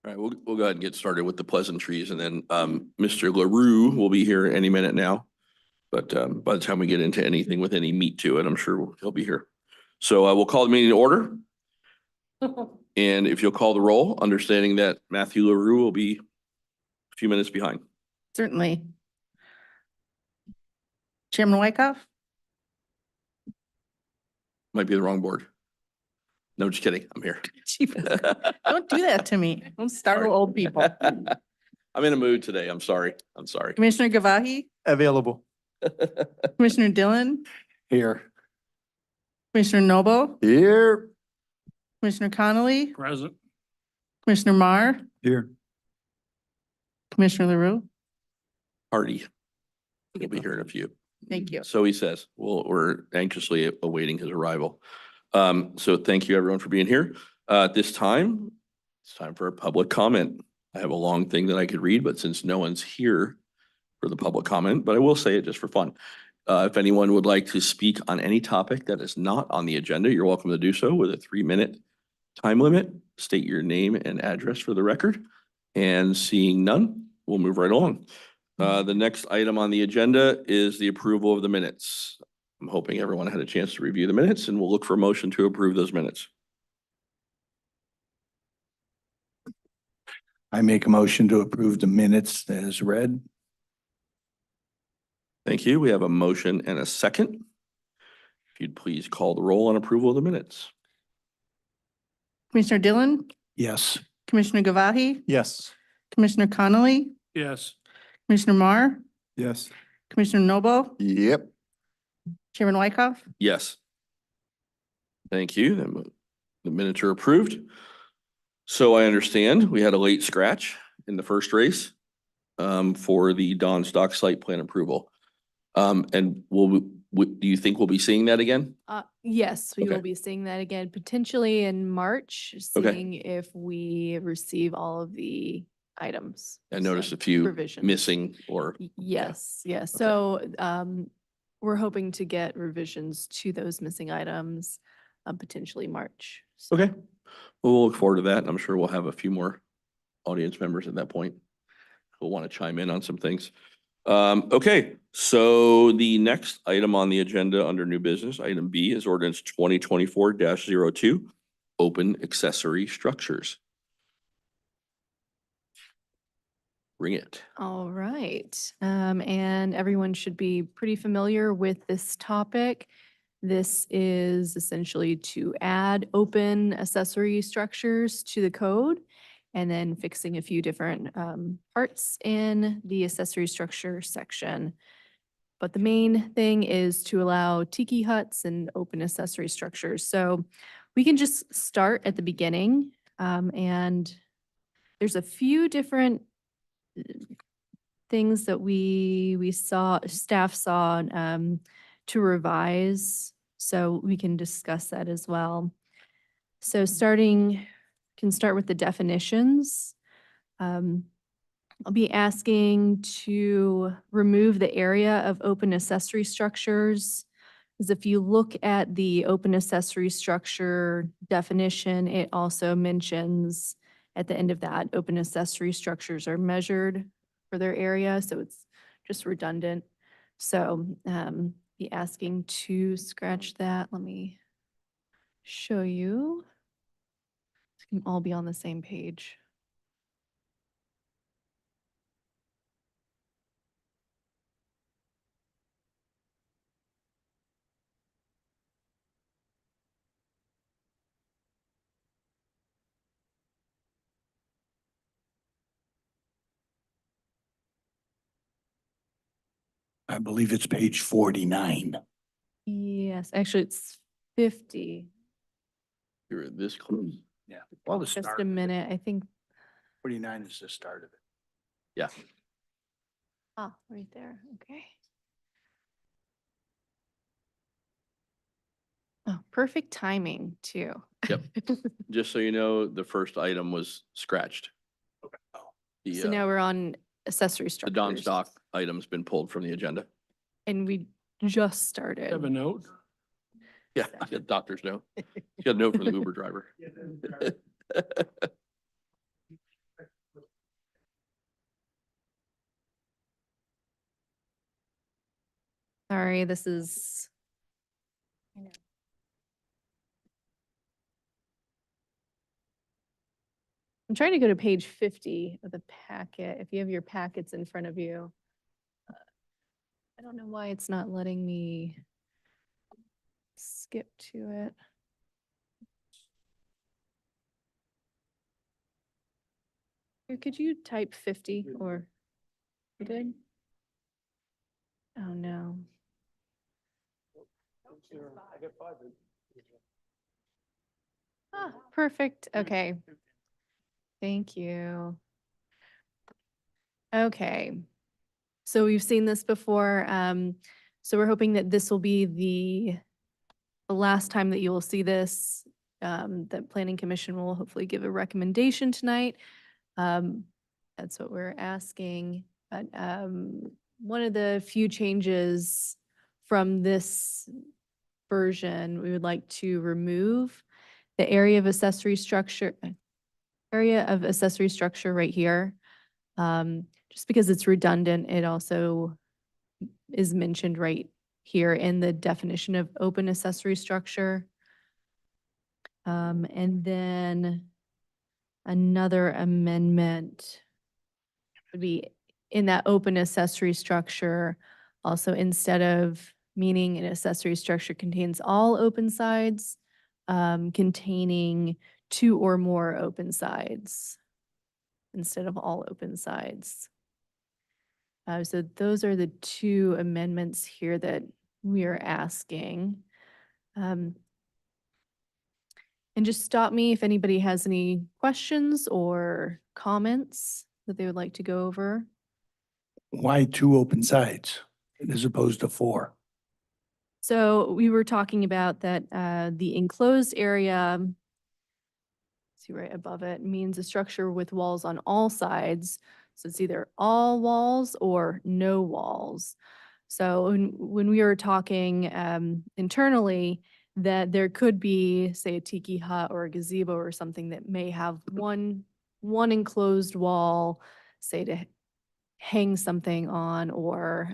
All right, we'll go ahead and get started with the pleasantries, and then Mr. LaRue will be here any minute now. But by the time we get into anything with any meat to it, I'm sure he'll be here. So we'll call the meeting to order. And if you'll call the roll, understanding that Matthew LaRue will be a few minutes behind. Certainly. Chairman Wyckoff? Might be the wrong board. No, just kidding. I'm here. Don't do that to me. Don't startle old people. I'm in a mood today. I'm sorry. Commissioner Gavahi? Available. Commissioner Dillon? Here. Commissioner Noble? Here. Commissioner Connolly? Present. Commissioner Marr? Here. Commissioner LaRue? Hardy. He'll be here in a few. Thank you. So he says. We're anxiously awaiting his arrival. So thank you everyone for being here. At this time, it's time for a public comment. I have a long thing that I could read, but since no one's here for the public comment, but I will say it just for fun. If anyone would like to speak on any topic that is not on the agenda, you're welcome to do so with a 3-minute time limit. State your name and address for the record. And seeing none, we'll move right along. The next item on the agenda is the approval of the minutes. I'm hoping everyone had a chance to review the minutes, and we'll look for a motion to approve those minutes. I make a motion to approve the minutes as read. Thank you. We have a motion and a second. If you'd please call the roll on approval of the minutes. Commissioner Dillon? Yes. Commissioner Gavahi? Yes. Commissioner Connolly? Yes. Commissioner Marr? Yes. Commissioner Noble? Yep. Chairman Wyckoff? Yes. Thank you. The minutes are approved. So I understand we had a late scratch in the first race for the Dawn Stock site plan approval. And do you think we'll be seeing that again? Yes, we Okay. will be seeing that again, potentially in March, Okay. seeing if we receive all of the items. I noticed so, a few revisions. missing or, Yes, yes. Okay. So we're hoping to get revisions to those missing items, potentially March. So- okay. We'll look forward to that. I'm sure we'll have a few more audience members at that point who'll want to chime in on some things. Okay, so the next item on the agenda under new business, item B, is ordinance 2024-02, open accessory structures. Bring it. All right. And everyone should be pretty familiar with this topic. This is essentially to add open accessory structures to the code and then fixing a few different parts in the accessory structure section. But the main thing is to allow tiki huts and open accessory structures. So we can just start at the beginning. And there's a few different things that staff saw to revise, so we can discuss that as well. So can start with the definitions. I'll be asking to remove the area of open accessory structures. Because if you look at the open accessory structure definition, it also mentions at the end of that, open accessory structures are measured for their area, so it's just redundant. So be asking to scratch that. Let me show you. It can all be on the same page. I believe it's page 49. Yes, actually it's 50. You're this close. Yeah. Well, the Just start. a minute, I think. 49 is the start of it. Yeah. Ah, right there, okay. Oh, perfect timing too. Yep. Just so you know, the first item was scratched. The, So now we're on accessory the structures. Dawn Stock item's been pulled from the agenda. And we just started. Have a note? Yeah, I got doctor's note. You got a note from the Uber driver. sorry, this is. I know. I'm trying to go to page 50 of the packet, if you have your packets in front of you. I don't know why it's not letting me skip to it. Here, could you type 50 or, you good? Oh, no. Ah, perfect, okay. Thank you. Okay. So we've seen this before. So we're hoping that this will be the last time that you will see this. That Planning Commission will hopefully give a recommendation tonight. That's what we're asking. But one of the few changes from this version, we would like to remove the area of accessory structure right here. Just because it's redundant, it also is mentioned right here in the definition of open accessory structure. And then another amendment would be in that open accessory structure, also instead of meaning an accessory structure contains all open sides, containing 2 or more open sides instead of all open sides. So those are the 2 amendments here that we are asking. And just stop me if anybody has any questions or comments that they would like to go over. Why 2 open sides as opposed to 4? So we were talking about that the enclosed area, see right above it, means a structure with walls on all sides. So it's either all walls or no walls. So when we were talking internally, that there could be, say, a tiki hut or a gazebo or something that may have one enclosed wall, say to hang something on, or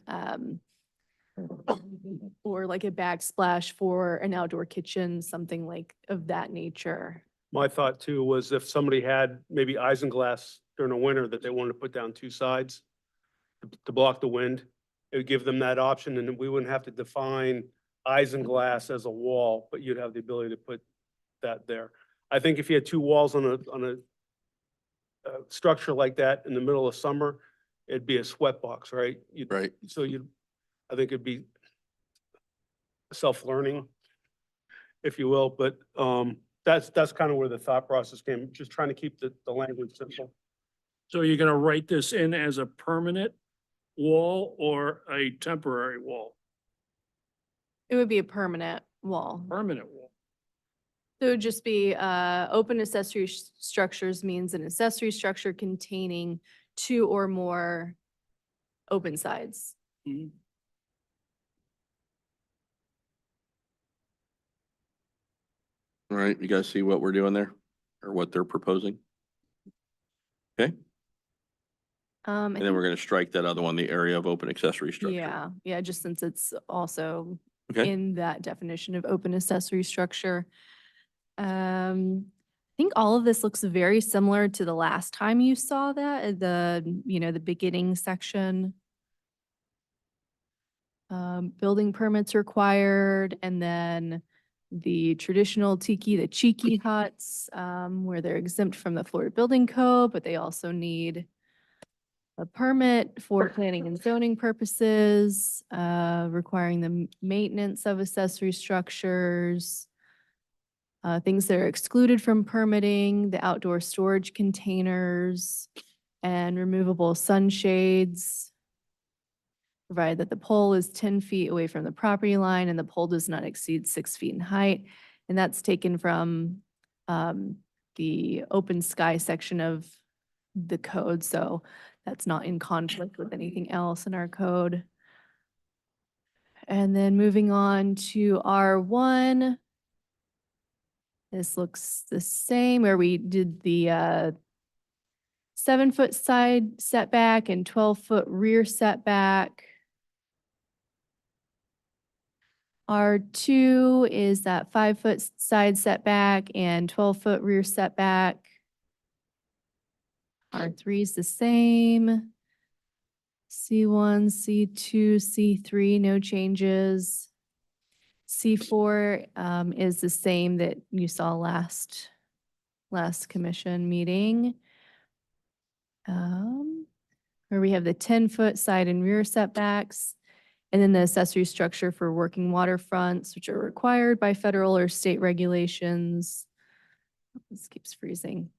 like a backsplash for an outdoor kitchen, something like of that nature. My thought too was if somebody had maybe isinglass during the winter that they wanted to put down 2 sides to block the wind, it would give them that option, and we wouldn't have to define isinglass as a wall, but you'd have the ability to put that there. I think if you had 2 walls on a structure like that in the middle of summer, it'd be a sweat box, right? Right. So I think it'd be self-learning, if you will, but that's kind of where the thought process came, just trying to keep the language simple. So you're gonna write this in as a permanent wall or a temporary wall? It would be a permanent wall. Permanent wall. So it would just be, open accessory structures means an accessory structure containing 2 or more open sides. Mhm. All right, you guys see what we're doing there or what they're proposing? Okay, I and then think- we're gonna strike that other one, the area of open accessory structure. Yeah, just since it's also Okay. in that definition of open accessory structure. I think all of this looks very similar to the last time you saw that, the beginning section. Building permits required, and then the traditional tiki, the cheeky huts, where they're exempt from the Florida Building Code, but they also need a permit for planning and zoning purposes, requiring the maintenance of accessory structures, things that are excluded from permitting, the outdoor storage containers, and removable sunshades, provided that the pole is 10 feet away from the property line and the pole does not exceed 6 feet in height. And that's taken from the open sky section of the code, so that's not in conflict with anything else in our code. And then moving on to R1. This looks the same, where we did the 7-foot side setback and 12-foot rear setback. R2 is that 5-foot side setback and 12-foot rear setback. R3 is the same. C1, C2, C3, no changes. C4 is the same that you saw last commission meeting. Where we have the 10-foot side and rear setbacks, and then the accessory structure for working waterfronts, which are required by federal or state regulations. This keeps freezing.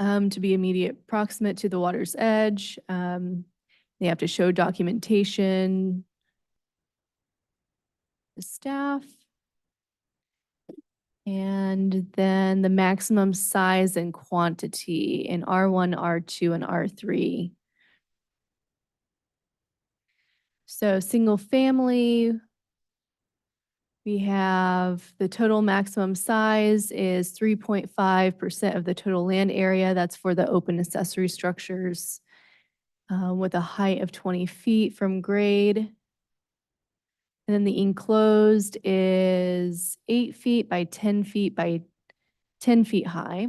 To be immediate proximate to the water's edge. They have to show documentation. The staff. And then the maximum size and quantity in R1, R2, and R3. So single family, we have the total maximum size is 3.5% of the total land area. That's for the open accessory structures with a height of 20 feet from grade. And then the enclosed is 8 feet by 10 feet by 10 feet high.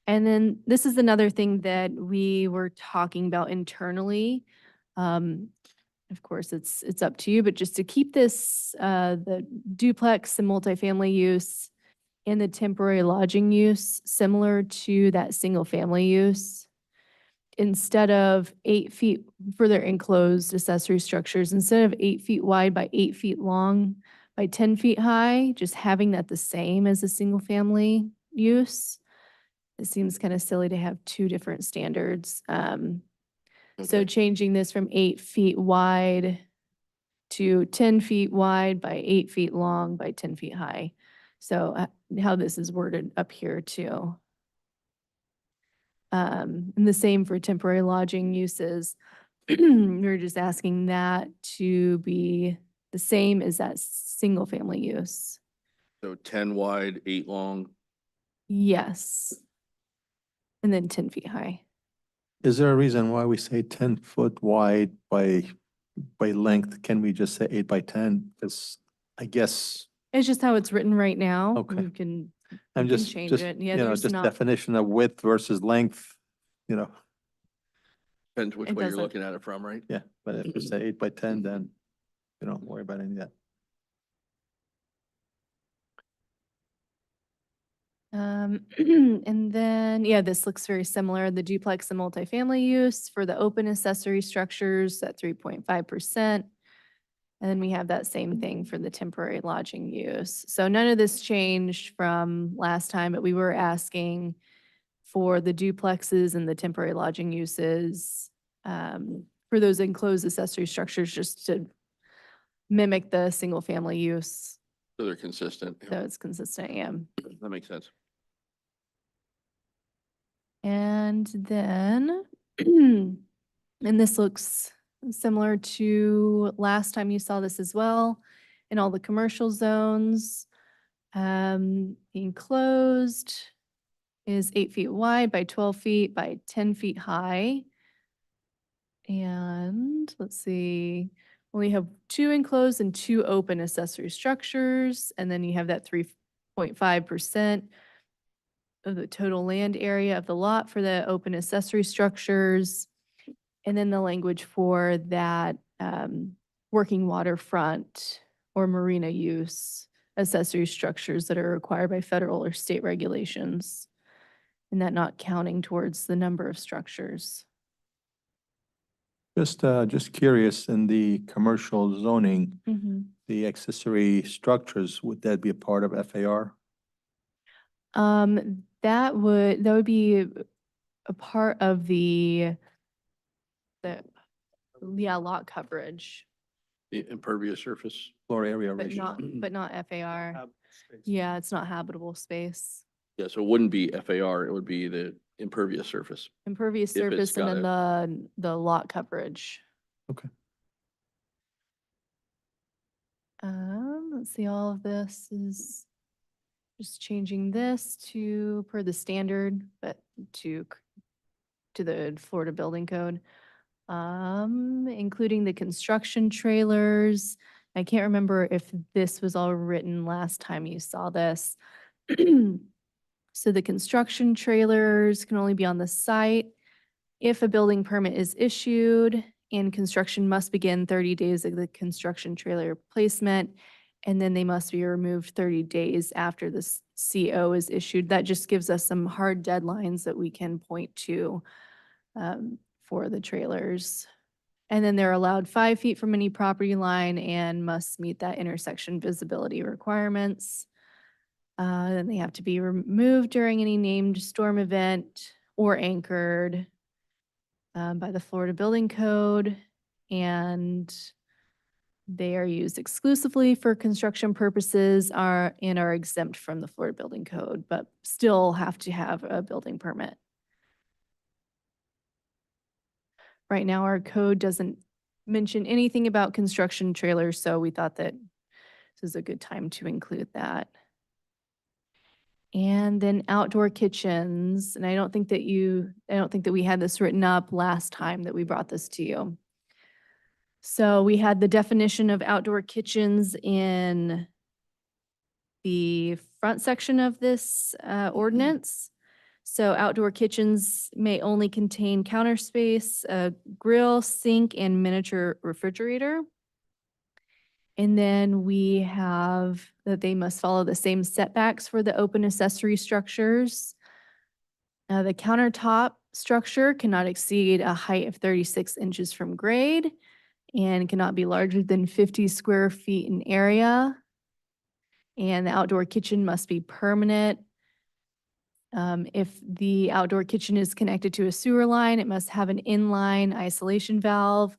And then this is another thing that we were talking about internally. Of course, it's up to you, but just to keep this, the duplex and multifamily use and the temporary lodging use similar to that single family use. Instead of 8 feet for their enclosed accessory structures, instead of 8 feet wide by 8 feet long by 10 feet high, just having that the same as a single family use. It seems kind of silly to have two different standards. So Okay. changing this from 8 feet wide to 10 feet wide by 8 feet long by 10 feet high. So how this is worded up here too. And the same for temporary lodging uses. We're just asking that to be the same as that single family use. So 10 wide, 8 long. Yes. And then 10 feet high. Is there a reason why we say 10-foot wide by length? Can we just say 8 by 10? Because I guess It's just how it's written right now. Okay. We can I'm We can just, change just, it. you Yeah, know, there's just not- definition of width versus length, you know, Depends which It way you're doesn't. looking at it from, right? yeah. But if we say 8 by 10, then we don't worry about any of that. And then, yeah, this looks very similar. The duplex and multifamily use for the open accessory structures at 3.5%. And then we have that same thing for the temporary lodging use. So none of this changed from last time, but we were asking for the duplexes and the temporary lodging uses for those enclosed accessory structures, just to mimic the single family use. So they're consistent. So it's consistent, yeah. That makes sense. And then, and this looks similar to last time you saw this as well, in all the commercial zones. Enclosed is 8 feet wide by 12 feet by 10 feet high. And let's see, we have 2 enclosed and 2 open accessory structures, and then you have that 3.5% of the total land area of the lot for the open accessory structures. And then the language for that working waterfront or marina use accessory structures that are required by federal or state regulations. And that not counting towards the number of structures. Just curious, in the commercial zoning, the accessory structures, would that be a part of FAR? That would be a part of the lot coverage, The impervious surface. Floor area but ratio? not FAR. Have space. Yeah, it's not habitable space. Yeah, so it wouldn't be FAR, it would be the impervious surface. Impervious If it's surface and got then the lot coverage. Okay. Let's see, all of this is just changing this to per the standard, but to the Florida Building Code. Including the construction trailers, I can't remember if this was all written last time you saw this. So the construction trailers can only be on the site if a building permit is issued, and construction must begin 30 days of the construction trailer placement. And then they must be removed 30 days after this CO is issued. That just gives us some hard deadlines that we can point to for the trailers. And then they're allowed 5 feet from any property line and must meet that intersection visibility requirements. Then they have to be removed during any named storm event or anchored by the Florida Building Code. And they are used exclusively for construction purposes and are exempt from the Florida Building Code, but still have to have a building permit. Right now, our code doesn't mention anything about construction trailers, so we thought that this is a good time to include that. And then outdoor kitchens, and I don't think that we had this written up last time that we brought this to you. So we had the definition of outdoor kitchens in the front section of this ordinance. So outdoor kitchens may only contain counter space, a grill, sink, and miniature refrigerator. And then we have that they must follow the same setbacks for the open accessory structures. The countertop structure cannot exceed a height of 36 inches from grade and cannot be larger than 50 square feet in area. And the outdoor kitchen must be permanent. If the outdoor kitchen is connected to a sewer line, it must have an inline isolation valve.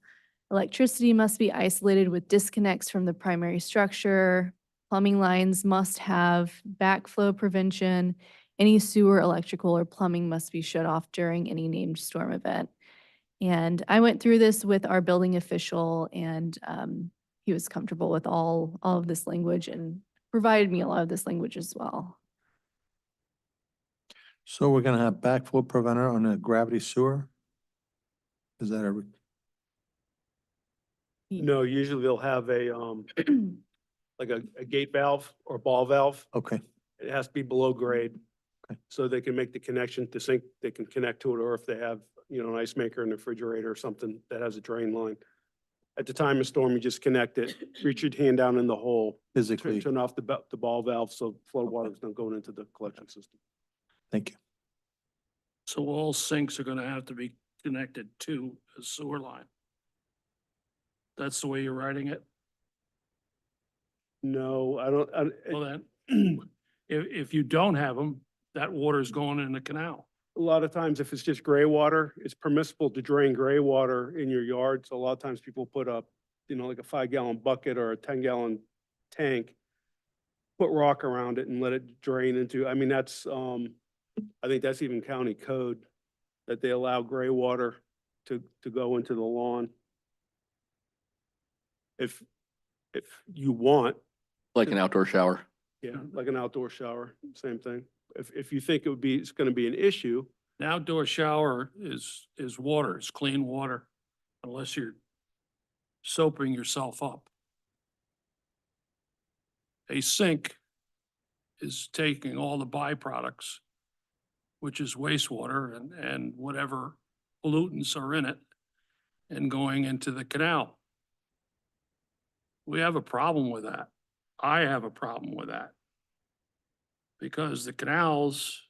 Electricity must be isolated with disconnects from the primary structure. Plumbing lines must have backflow prevention. Any sewer, electrical, or plumbing must be shut off during any named storm event. And I went through this with our building official, and he was comfortable with all of this language and provided me a lot of this language as well. So we're gonna have backflow preventer on a gravity sewer? Is that a, No, usually they'll have a, like a gate valve or ball valve. okay, It has to be below grade. Okay. So they can make the connection to sink, they can connect to it, or if they have, an ice maker and a refrigerator or something that has a drain line. At the time of storm, you just connect it, reach your hand down in the hole, physically, turn off the ball valve so flow water is not going into the collection system. thank you. So all sinks are gonna have to be connected to a sewer line. That's the way you're writing it? No, I don't, Well then, if you don't have them, that water's going in the canal. a lot of times if it's just gray water, it's permissible to drain gray water in your yard. So a lot of times people put up, like a 5-gallon bucket or a 10-gallon tank, put rock around it and let it drain into, that's, I think that's even county code that they allow gray water to go into the lawn. If you want, Like an outdoor shower. yeah, like an outdoor shower, same thing. If you think it's gonna be an issue, An outdoor shower is water, it's clean water, unless you're soaping yourself up. A sink is taking all the byproducts, which is wastewater and whatever pollutants are in it, and going into the canal. We have a problem with that. I have a problem with that. Because the canals,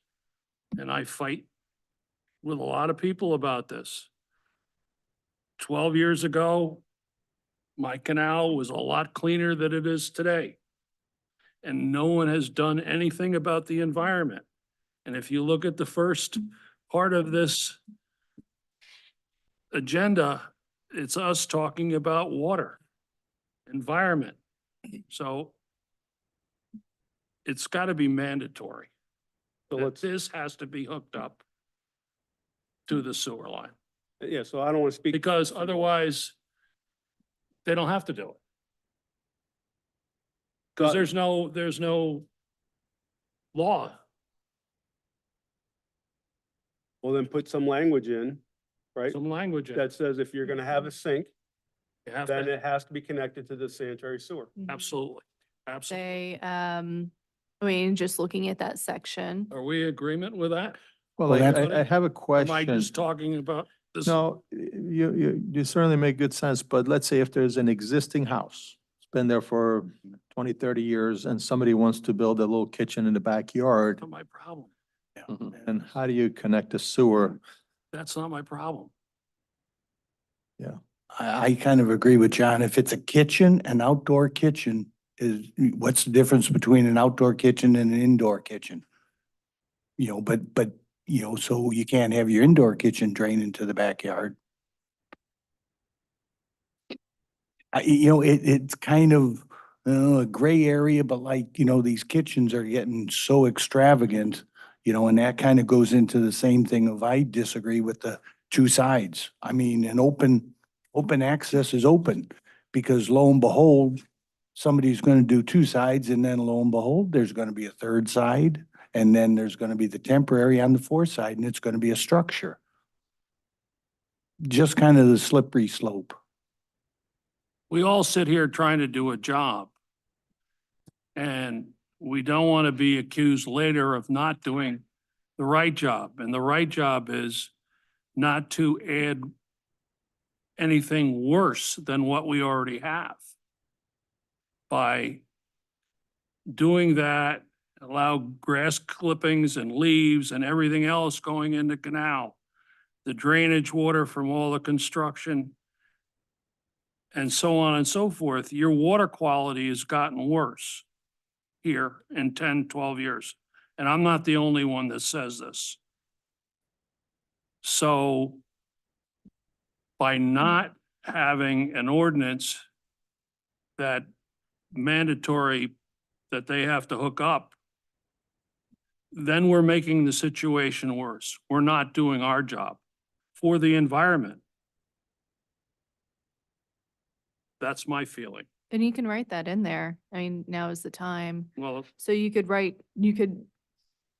and I fight with a lot of people about this. 12 years ago, my canal was a lot cleaner than it is today. And no one has done anything about the environment. And if you look at the first part of this agenda, it's us talking about water, environment. So it's got to be mandatory. so That let's, this has to be hooked up to the sewer line, yeah, so I don't wanna speak. because otherwise they don't have to do it. Because Got- there's no law. Well, then put some language in, right? Some language in it. That says if you're gonna have a sink, You have then to, it has to be connected to the sanitary sewer. absolutely, absolutely. Say, I mean, just looking at that section. Are we in agreement with that? Well, Well, I that's- have a Or am I question. just talking about this? No, you certainly make good sense, but let's say if there's an existing house, it's been there for 20, 30 years, and somebody wants to build a little kitchen in the backyard, Not my problem. Mhm. and how do you connect the sewer? That's not my problem. I kind of agree with John. If it's a kitchen, an outdoor kitchen is, what's the difference between an outdoor kitchen and an indoor kitchen? You know, but, you know, so you can't have your indoor kitchen drain into the backyard. You know, it's kind of a gray area, but like, you know, these kitchens are getting so extravagant, you know, and that kind of goes into the same thing of I disagree with the two sides. I mean, an open access is open because lo and behold, somebody's going to do two sides and then lo and behold, there's going to be a third side. And then there's going to be the temporary on the fourth side and it's going to be a structure. Just kind of the slippery slope. We all sit here trying to do a job. And we don't want to be accused later of not doing the right job. And the right job is not to add anything worse than what we already have. By doing that, allow grass clippings and leaves and everything else going in the canal, the drainage water from all the construction, and so on and so forth, your water quality has gotten worse here in 10, 12 years. And I'm not the only one that says this. So by not having an ordinance that mandatory that they have to hook up, then we're making the situation worse. We're not doing our job for the environment. That's my feeling. And you can write that in there. I mean, now is the time. Well, So you could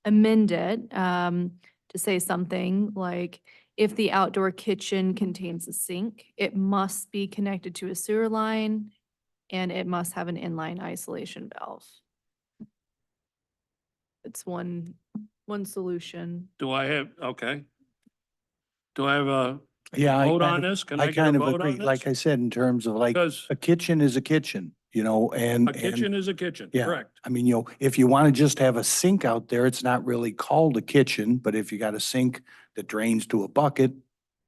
amend it to say something like, if the outdoor kitchen contains a sink, it must be connected to a sewer line and it must have an inline isolation valve. It's one solution. do I have, okay. Do I have a Yeah. vote on this? Can I get a kind of vote agree. on Like I this? said, in terms of like, Because a kitchen is a kitchen, you know, and. a kitchen is a kitchen, Yeah. correct? I mean, you know, if you want to just have a sink out there, it's not really called a kitchen, but if you got a sink that drains to a bucket,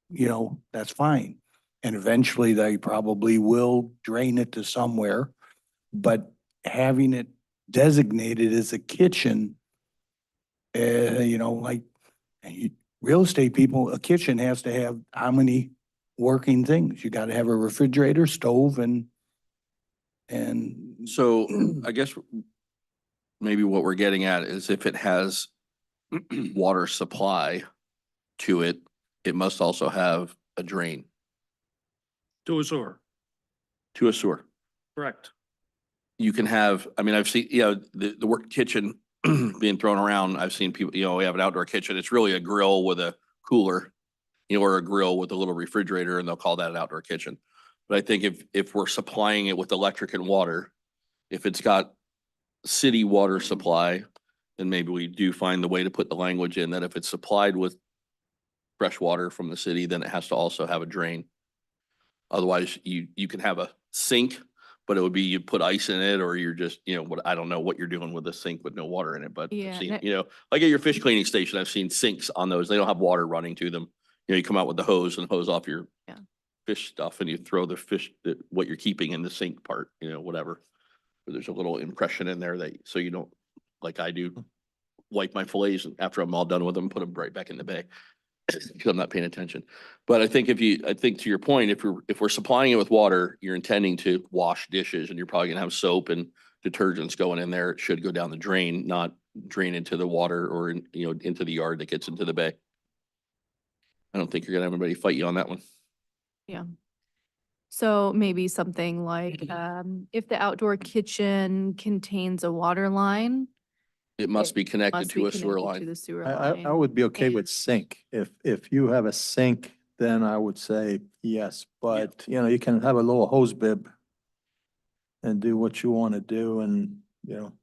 you know, that's fine. And eventually they probably will drain it to somewhere, but having it designated as a kitchen, you know, like real estate people, a kitchen has to have how many working things? You got to have a refrigerator, stove, and So I guess maybe what we're getting at is if it has water supply to it, it must also have a drain To a sewer, to a sewer. correct? You can have, I mean, I've seen, you know, the word kitchen being thrown around. I've seen people, you know, we have an outdoor kitchen. It's really a grill with a cooler, you know, or a grill with a little refrigerator, and they'll call that an outdoor kitchen. But I think if we're supplying it with electric and water, if it's got city water supply, then maybe we do find the way to put the language in that if it's supplied with fresh water from the city, then it has to also have a drain. Otherwise, you can have a sink, but it would be you put ice in it, or you're just, you know, what, I don't know what you're doing with a sink with no water in it, but I've Yeah, seen, and you know, like at your fish cleaning station, I've seen sinks on those. They don't have water running to them. You know, you come out with the hose and hose off your Yeah. fish stuff and you throw the fish, what you're keeping in the sink part, you know, whatever. But there's a little impression in there that, so you don't, like I do, wipe my fillets and after I'm all done with them, put them right back in the bay. Because I'm not paying attention. But I think I think to your point, if we're supplying it with water, you're intending to wash dishes and you're probably gonna have soap and detergents going in there. It should go down the drain, not drain into the water or you know, into the yard that gets into the bay. I don't think you're gonna have anybody fight you on that one. Yeah. So maybe something like, if the outdoor kitchen contains a water line, It must be connected must be to a sewer connected to line. the sewer I line. would be okay with and- sink. If you have a sink then I would say yes, but you know, you can have a little hose bib and do what you want to do and, you know,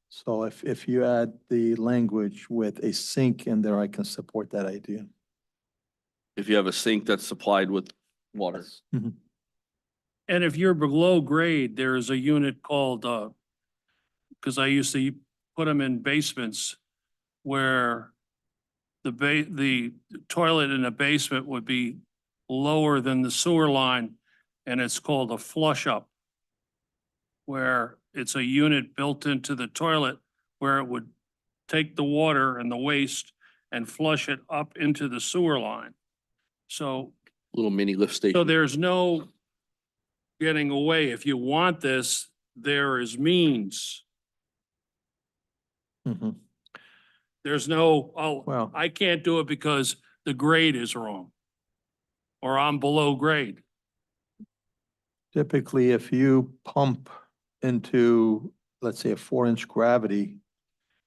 so if you add the language with a sink in there, I can support that idea. If you have a sink that's supplied with water. Mhm. And if you're below grade, there is a unit called, because I used to put them in basements where the toilet in the basement would be lower than the sewer line, and it's called a flush up, where it's a unit built into the toilet where it would take the water and the waste and flush it up into the sewer line. So Little mini lift So station. there's no getting away. If you want this, there is means. Mhm. There's no, oh, Well, I can't do it because the grade is wrong. Or I'm below grade. typically, if you pump into, let's say, a 4-inch gravity,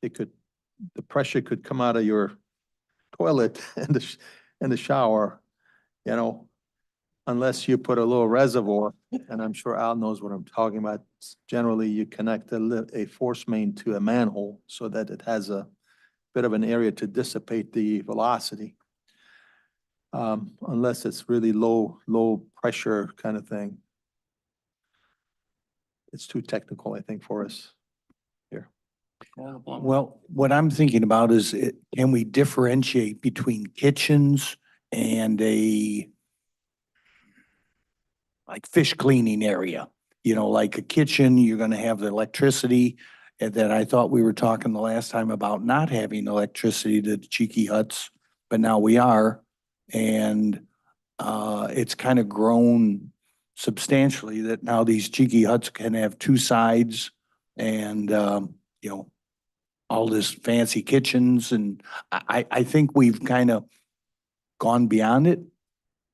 the pressure could come out of your toilet and the shower, you know, unless you put a little reservoir, and I'm sure Al knows what I'm talking about. Generally, you connect a force main to a manhole so that it has a bit of an area to dissipate the velocity. Unless it's really low pressure kind of thing. It's too technical, I think, for us here. Call the plumber. Well, what I'm thinking about is, can we differentiate between kitchens and like fish cleaning area? You know, like a kitchen, you're gonna have the electricity, and that I thought we were talking the last time about not having electricity to the Cheeky Huts, but now we are. And it's kind of grown substantially that now these Cheeky Huts can have two sides and, you know, all this fancy kitchens, and I think we've kind of gone beyond it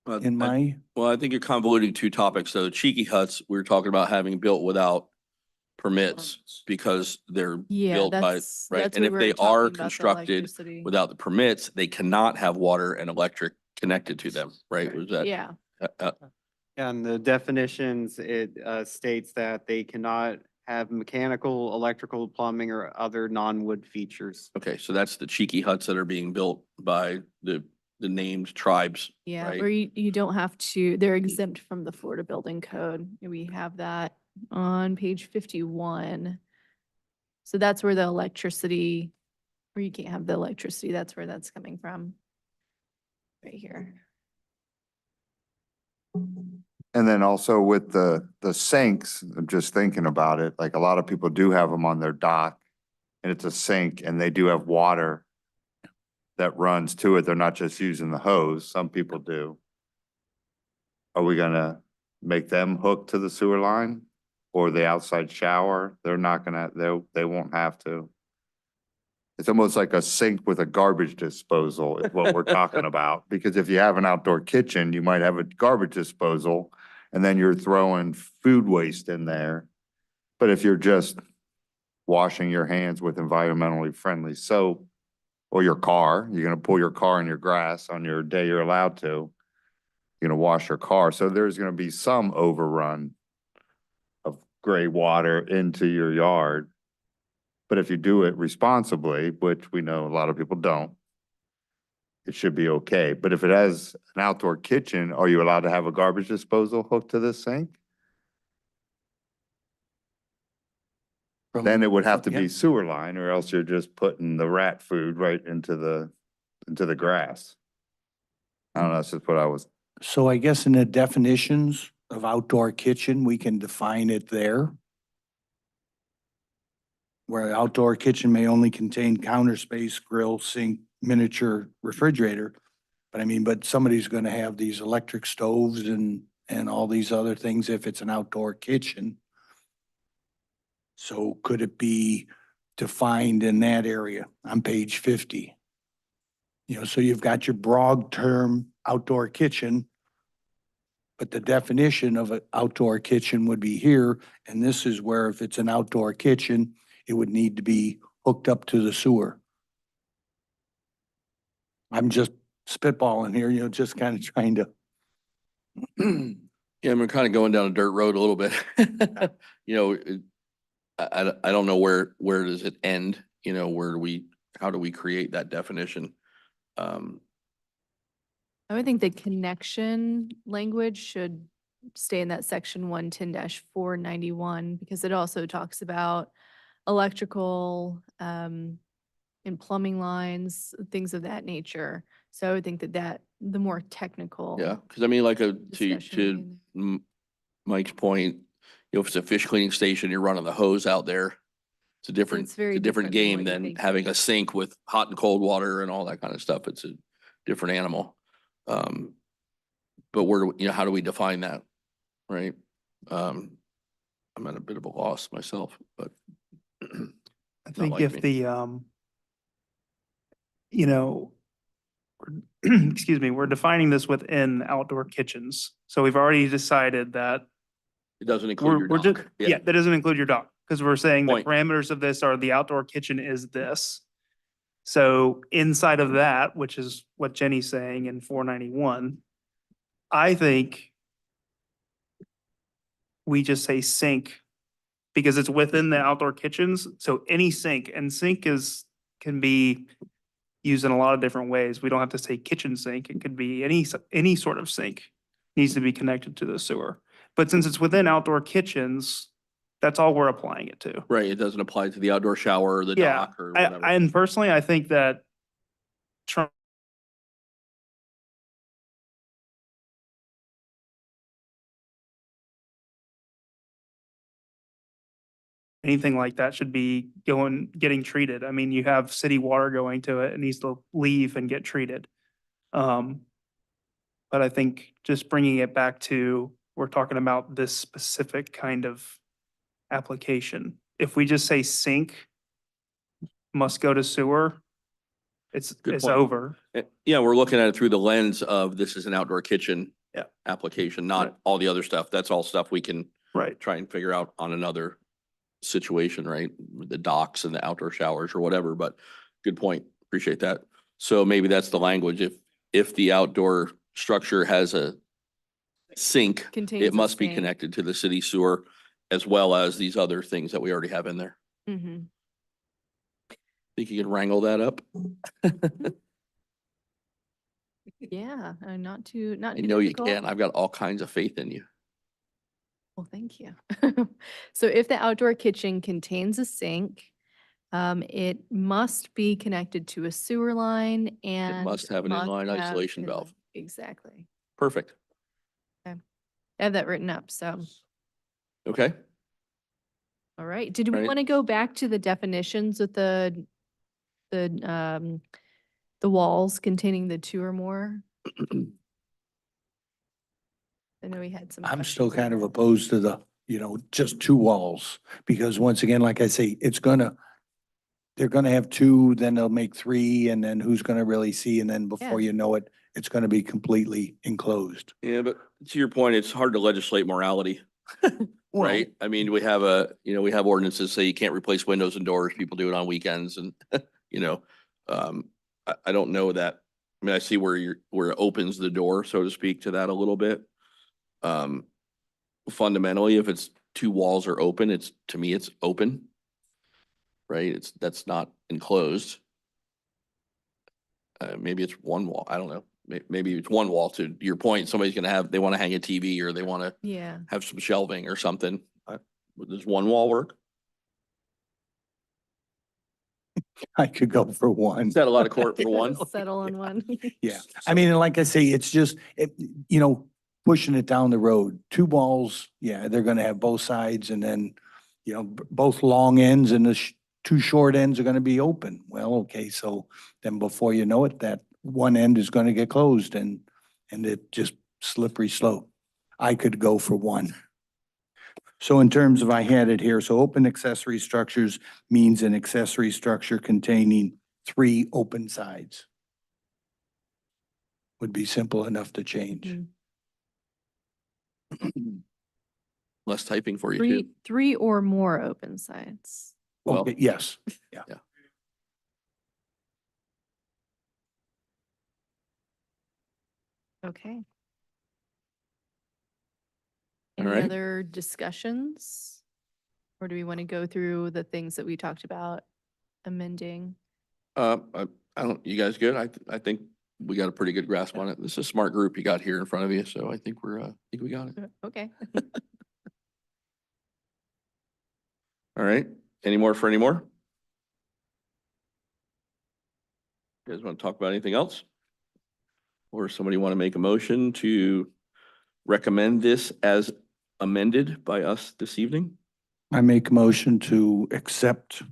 Uh, in my, Well, I think you're convoluting two topics. So Cheeky Huts, we were talking about having built without permits because they're Yeah, built by, that's, right? that's And what if we they were talking are about, the constructed electricity. without the permits, they cannot have water and electric connected to them, right? Was that? Yeah, And the definitions, it states that they cannot have mechanical, electrical, plumbing, or other non-wood features. Okay, so that's the Cheeky Huts that are being built by the named tribes, yeah, right? where you don't have to, they're exempt from the Florida Building Code. We have that on page 51. So that's where the electricity, where you can't have the electricity, that's where that's coming from. Right here. And then also with the sinks, I'm just thinking about it, like a lot of people do have them on their dock and it's a sink and they do have water that runs to it. They're not just using the hose. Some people do. Are we gonna make them hook to the sewer line or the outside shower? They're not gonna, they won't have to. It's almost like a sink with a garbage disposal is what we're talking about. Because if you have an outdoor kitchen, you might have a garbage disposal and then you're throwing food waste in there. But if you're just washing your hands with environmentally friendly soap or your car, you're gonna pull your car in your grass on your day you're allowed to. You're gonna wash your car. So there's gonna be some overrun of gray water into your yard. But if you do it responsibly, which we know a lot of people don't, it should be okay. But if it has an outdoor kitchen, are you allowed to have a garbage disposal hooked to this sink? Then it would have to Yeah. be sewer line or else you're just putting the rat food right into the grass. I don't know, that's just what I was, So I guess in the definitions of outdoor kitchen, we can define it there. Where outdoor kitchen may only contain counter space, grill, sink, miniature refrigerator. But I mean, but somebody's gonna have these electric stoves and all these other things if it's an outdoor kitchen. So could it be defined in that area on page 50? You know, so you've got your broad term outdoor kitchen. But the definition of an outdoor kitchen would be here, and this is where if it's an outdoor kitchen, it would need to be hooked up to the sewer. I'm just spitballing here, just kind of trying to, Yeah, we're kind of going down a dirt road a little bit. I don't know where does it end? How do we create that definition? Um, I would think the connection language should stay in that section 110-491 because it also talks about electrical and plumbing lines, things of that nature. So I would think that the more technical. yeah, because I mean, like to discussion would be in Mike's point, if it's a fish cleaning station, you're running the hose out there. It's a different, It's very it's a different different than game what you than think. having a sink with hot and cold water and all that kind of stuff. It's a different animal. But how do we define that? Right? I'm at a bit of a loss myself, but. I not think like if me. the, you know, excuse me, we're defining this within outdoor kitchens. So we've already decided that It doesn't include your we're just, dock. yeah, that doesn't include your dock. Because we're saying the Point. parameters of this are the outdoor kitchen is this. So inside of that, which is what Jenny's saying in 491, I think we just say sink because it's within the outdoor kitchens. So any sink, and sink can be used in a lot of different ways. We don't have to say kitchen sink. It could be any sort of sink needs to be connected to the sewer. But since it's within outdoor kitchens, that's all we're applying it to. Right, it doesn't apply to the outdoor shower or the Yeah, dock or I, whatever. and personally, I think that trying anything like that should be getting treated. I mean, you have city water going to it, it needs to leave and get treated. But I think just bringing it back to, we're talking about this specific kind of application. If we just say sink must go to sewer, it's Good point. over. Yeah, we're looking at it through the lens of this is an outdoor kitchen. Yeah. Application, Right. not all the other stuff. That's all stuff we can Right. try and figure out on another situation, right? With the docks and the outdoor showers or whatever, but good point. Appreciate that. So maybe that's the language. If the outdoor structure has a sink, Contains it a must be sink. connected to the city sewer as well as these other things that we already have in there. Mhm. Think you can wrangle that up? Yeah, not I too know you difficult. can. I've got all kinds of faith in you. Well, thank you. So if the outdoor kitchen contains a sink, it must be connected to a sewer line and. must have an must inline have isolation an valve. inline- Exactly. Perfect. I have that written up, so, Okay. all right. Did we Right. want to go back to the definitions with the walls containing the two or more? I know we had some. I'm still questions on kind of that. opposed to the, just two walls. Because once again, like I say, they're gonna have two, then they'll make three, and then who's gonna really see? And then before Yeah. you know it, it's gonna be completely enclosed. Yeah, but to your point, it's hard to legislate morality, Well, right? I mean, we have we have ordinances say you can't replace windows and doors. People do it on weekends and, I don't know that. I mean, I see where it opens the door, so to speak, to that a little bit. Fundamentally, if it's two walls are open, to me, it's open. Right? That's not enclosed. Maybe it's one wall. I don't know. Maybe it's one wall to your point. Somebody's they want to hang a TV or they want to Yeah. have some shelving or something. Does one wall work? I could go for one. Is that a lot of court for one? Settle on one. Yeah, I mean, and like I say, it's just, pushing it down the road. Two walls, yeah, they're gonna have both sides and then, both long ends and the two short ends are gonna be open. Well, okay, so then before you know it, that one end is gonna get closed and it just slippery slope. I could go for one. So in terms of, I had it here, so open accessory structures means an accessory structure containing three open sides. Would be simple enough to change. Mhm. Less typing for you too. Three or more open sides. Well, Okay, yes, yeah. Yeah. Okay. All Any right. other discussions? Or do we want to go through the things that we talked about amending? I don't, you guys good? I think we got a pretty good grasp on it. This is a smart group you got here in front of you, so I think I think we got it. Okay. All right. Any more for any more? You guys want to talk about anything else? Or somebody want to make a motion to recommend this as amended by us this evening? I make a motion to accept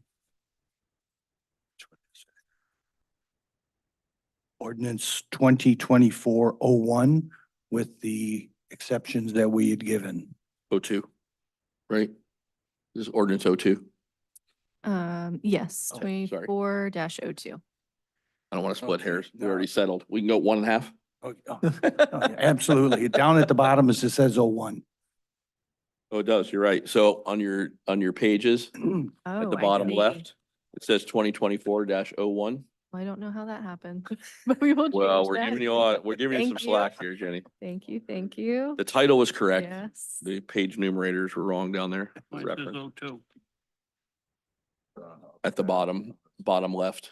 ordinance 2024-01 with the exceptions that we had given. 02, right? This is ordinance 02. Yes, Oh, sorry. 24-02. I don't want to split Okay, hairs. We no. already settled. We can go 1.5. Absolutely. Down at the bottom, it says 01. Oh, it does. You're right. So on your pages, at Oh, the I bottom see. left, it says 2024-01. Well, I don't know how that happened, but we will Well, change we're that. giving you all, we're giving you some Thank you. slack here, Jenny. Thank you, thank you. The title was correct. Yes. The page numerators were wrong down there. Mine says Reference. 02. At the bottom left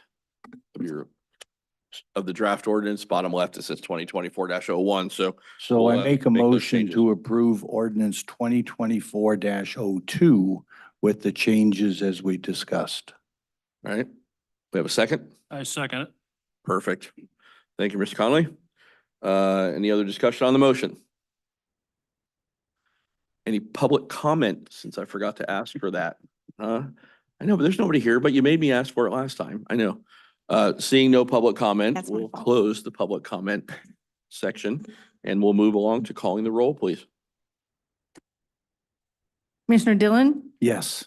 of the draft ordinance, bottom left, it says 2024-01. So So We'll, I make a make those motion changes. to approve ordinance 2024-02 with the changes as we discussed. all right, we have a second. I second it. Perfect. Thank you, Mr. Conley. Any other discussion on the motion? Any public comment, since I forgot to ask for that? I know, but there's nobody here, but you made me ask for it last time. I know. Seeing no public comment, That's my we'll fault. close the public comment section and we'll move along to calling the roll, please. Commissioner Dillon, Yes.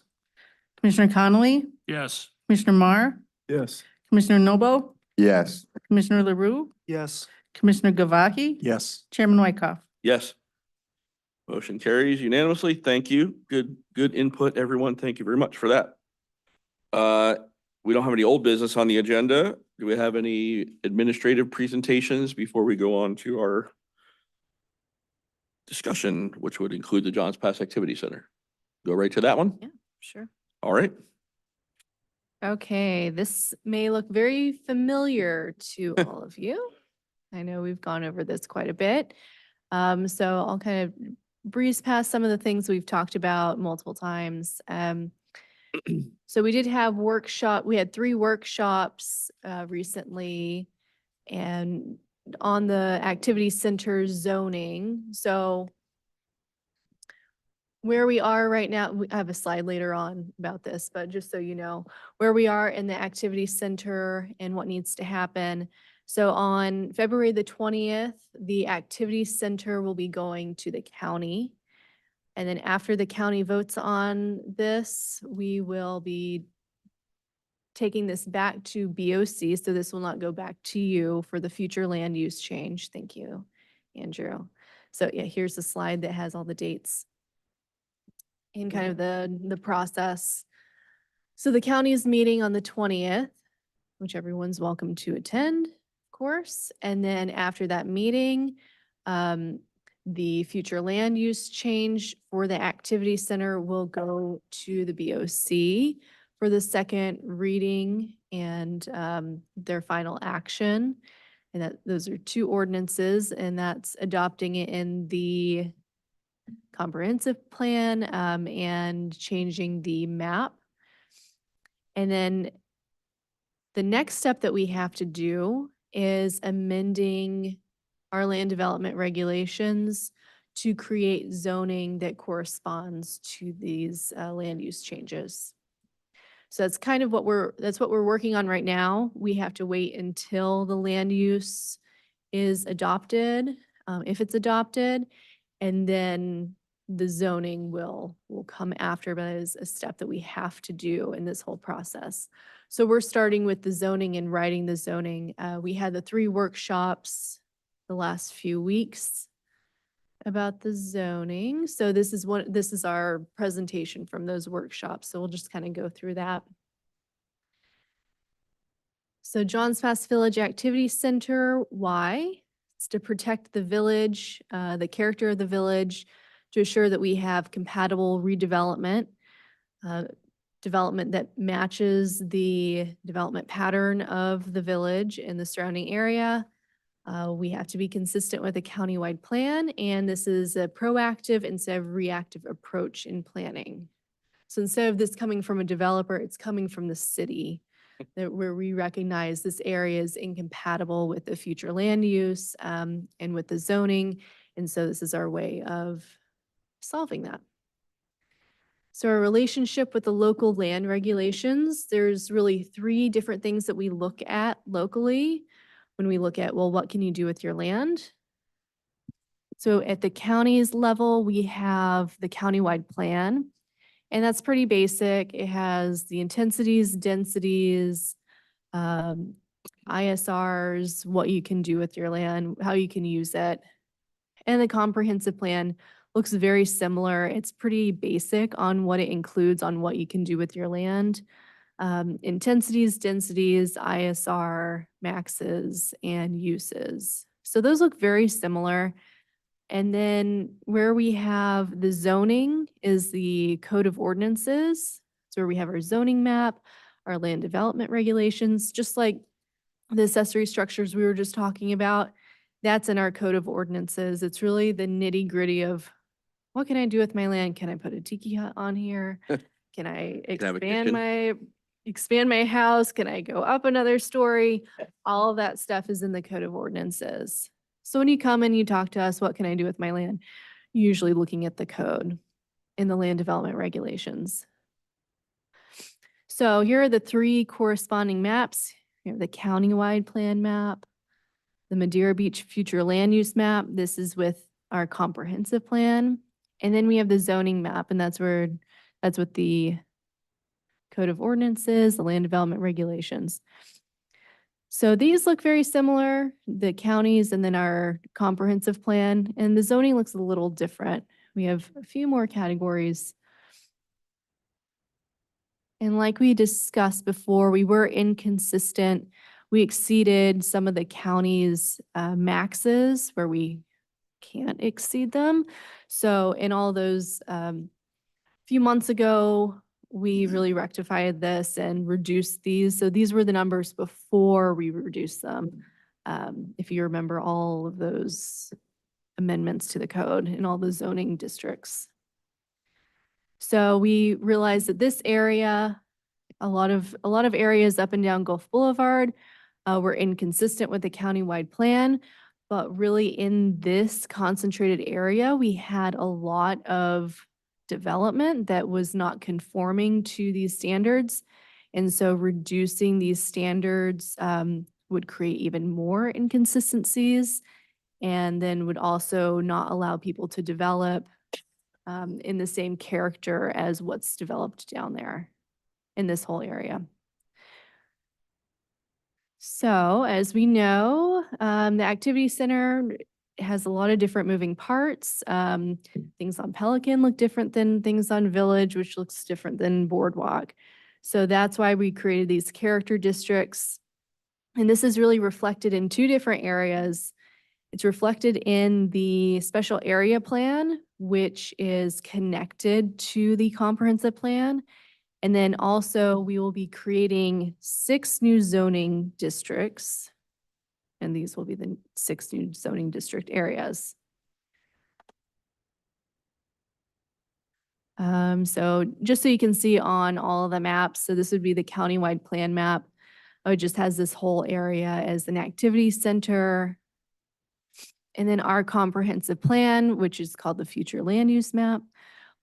Commissioner Connolly, Yes. Commissioner Mar, Yes. Commissioner Nobo, Yes. Commissioner LaRue, Yes. Commissioner Gavaki, Yes. Chairman Wyckoff. Yes. Motion carries unanimously. Thank you. Good input, everyone. Thank you very much for that. We don't have any old business on the agenda. Do we have any administrative presentations before we go on to our discussion, which would include the Johns Pass Activity Center? Go right to that one? Sure. All right. Okay, this may look very familiar to all of you. I know we've gone over this quite a bit. So I'll kind of breeze past some of the things we've talked about multiple times. So we did have we had 3 workshops recently and on the activity center zoning. So where we are right now, I have a slide later on about this, but just so you know, where we are in the activity center and what needs to happen. So on February the 20th, the activity center will be going to the county. And then after the county votes on this, we will be taking this back to BOC. So this will not go back to you for the future land use change. Thank you, Andrew. So yeah, here's the slide that has all the dates and kind of the process. So the county is meeting on the 20th, which everyone's welcome to attend, of course. And then after that meeting, the future land use change for the activity center will go to the BOC for the second reading and their final action. And those are 2 ordinances, and that's adopting it in the comprehensive plan and changing the map. And then the next step that we have to do is amending our land development regulations to create zoning that corresponds to these land use changes. So that's kind of what we're working on right now. We have to wait until the land use is adopted, if it's adopted, and then the zoning will come after, but it is a step that we have to do in this whole process. So we're starting with the zoning and writing the zoning. We had the 3 workshops the last few weeks about the zoning. So this is our presentation from those workshops. So we'll just kind of go through that. So Johns Pass Village Activity Center, why? It's to protect the village, the character of the village, to assure that we have compatible redevelopment, development that matches the development pattern of the village and the surrounding area. We have to be consistent with a countywide plan, and this is a proactive instead of reactive approach in planning. So instead of this coming from a developer, it's coming from the city, that where we recognize this area is incompatible with the future land use and with the zoning. And so this is our way of solving that. So our relationship with the local land regulations, there's really 3 different things that we look at locally when we look at, well, what can you do with your land? So at the county's level, we have the countywide plan, and that's pretty basic. It has the intensities, densities, ISRs, what you can do with your land, how you can use it. And the comprehensive plan looks very similar. It's pretty basic on what it includes on what you can do with your land. Intensities, densities, ISR, maxes, and uses. So those look very similar. And then where we have the zoning is the code of ordinances. So where we have our zoning map, our land development regulations, just like the accessory structures we were just talking about, that's in our code of ordinances. It's really the nitty gritty of what can I do with my land? Can I put a tiki hut on here? Can I have a expand my house? Can I go up another story? All of that stuff is in the code of ordinances. So when you come and you talk to us, what can I do with my land? You're usually looking at the code in the land development regulations. So here are the 3 corresponding maps. You have the countywide plan map, the Madeira Beach future land use map. This is with our comprehensive plan. And then we have the zoning map, and that's with the code of ordinances, the land development regulations. So these look very similar, the counties and then our comprehensive plan, and the zoning looks a little different. We have a few more categories. And like we discussed before, we were inconsistent. We exceeded some of the county's maxes where we can't exceed them. So in all those, few months ago, we really rectified this and reduced these. So these were the numbers before we reduced them. If you remember all of those amendments to the code in all the zoning districts. So we realized that this area, a lot of areas up and down Gulf Boulevard were inconsistent with the countywide plan, but really in this concentrated area, we had a lot of development that was not conforming to these standards. And so reducing these standards would create even more inconsistencies, and then would also not allow people to develop in the same character as what's developed down there in this whole area. So as we know, the activity center has a lot of different moving parts. Things on Pelican look different than things on Village, which looks different than Boardwalk. So that's why we created these character districts. And this is really reflected in 2 different areas. It's reflected in the special area plan, which is connected to the comprehensive plan. And then also we will be creating 6 new zoning districts. And these will be the 6 new zoning district areas. So just so you can see on all of the maps, so this would be the countywide plan map. It just has this whole area as an activity center. And then our comprehensive plan, which is called the future land use map,